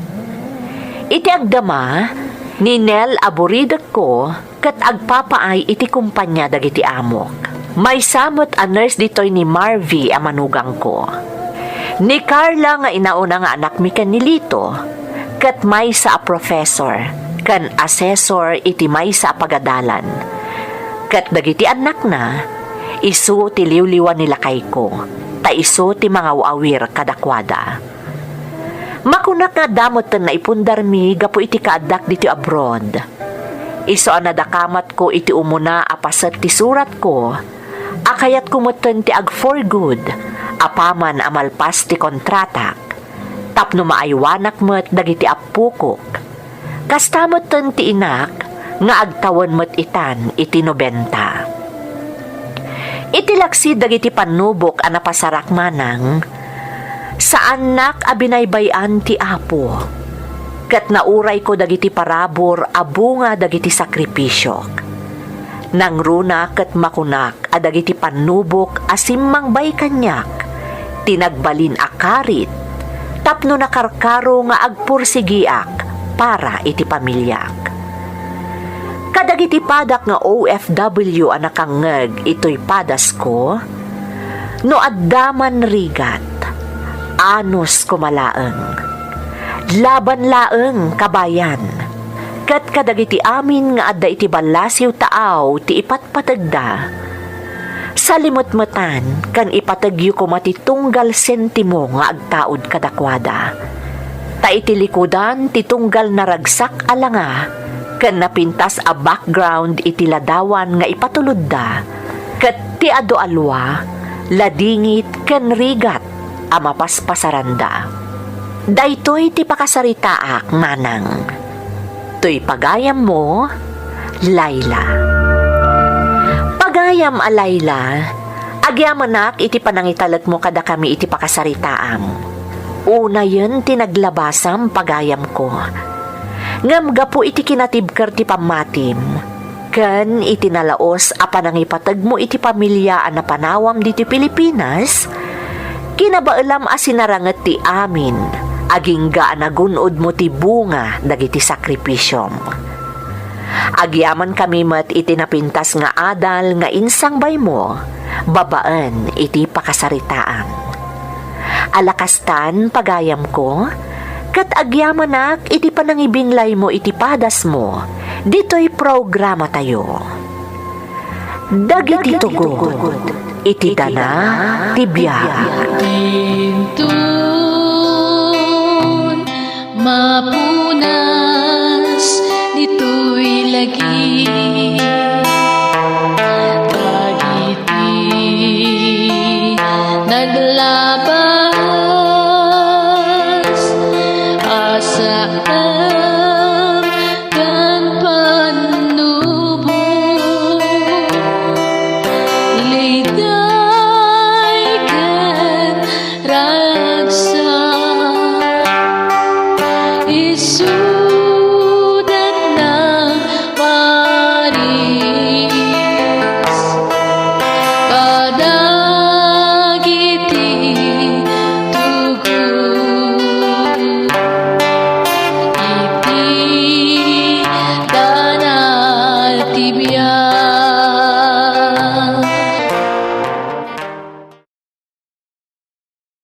Speaker 1: Iti agdama, ni Nel aburidek ko, kat agpapaay iti kumpanya dagiti amok. May samot a nurse ditoy ni Marvy a manugang ko. Ni Carla nga inauna nga anak mi ken ni Lito, kat may sa a professor, kan assessor iti may sa pagadalan. Kat dagiti anak na, isu ti liwliwan nila kay ko, ta isu ti mga awir kadakwada. Makunak nga damot na ipundar mi gapo iti kaadak dito abroad. Iso ang nadakamat ko iti umuna apasat ti surat ko, akayat kumutan ti ag for good, apaman amalpas ti kontratak, tapno maaywanak mo't dagiti apukok. Kastamot ti inak, nga agtawan mo't itan iti 90. Iti laksi dagiti panubok a napasarak manang, sa anak abinaybayan ti apo, kat nauray ko dagiti parabor abunga dagiti sakripisyok. Nang runa kat makunak a dagiti panubok asimmang bay kanyak, tinagbalin akarit, tapno nakarkaro nga agpursigiak para iti pamilyak. Kadagiti padak nga OFW a nakangeg ito'y padas ko, no addaman rigat, anos kumalaeng. Laban laeng kabayan. Kat kadagiti amin nga adda iti balasiw taaw ti ipatpatagda. Sa limot-matan kan ipatagyo ko matitunggal sentimo nga agtaod kadakwada. Ta iti likudan titunggal naragsak alanga kan napintas a background iti ladawan nga ipatulod da. Kat ti ado alwa ladingit kan rigat amapaspasaranda. Daytoy ti pakasaritaak manang. To'y pagayam mo, Laila. Pagayam a Laila, agyamanak iti panangitalag mo kada kami iti pakasaritaam. Una yun tinaglabasam pagayam ko. Ngamga po iti kinatibkar ti pamatim. Kan iti nalaos a panangipatag mo iti pamilya a napanawam diti Pilipinas, kinabaalam a sinaranget ti amin, aging gaan nagunod mo ti bunga dagiti sakripisyom. Agyaman kami mat iti napintas nga adal nga insang bay mo, babaan iti pakasaritaan. Alakastan pagayam ko, kat agyamanak iti panangibinlay mo iti padas mo, dito'y programa tayo. Dagiti tugod, iti dana tibiyag.
Speaker 9: Tintun mapunas dito'y lagi dagiti naglabas asaan kan panubo lida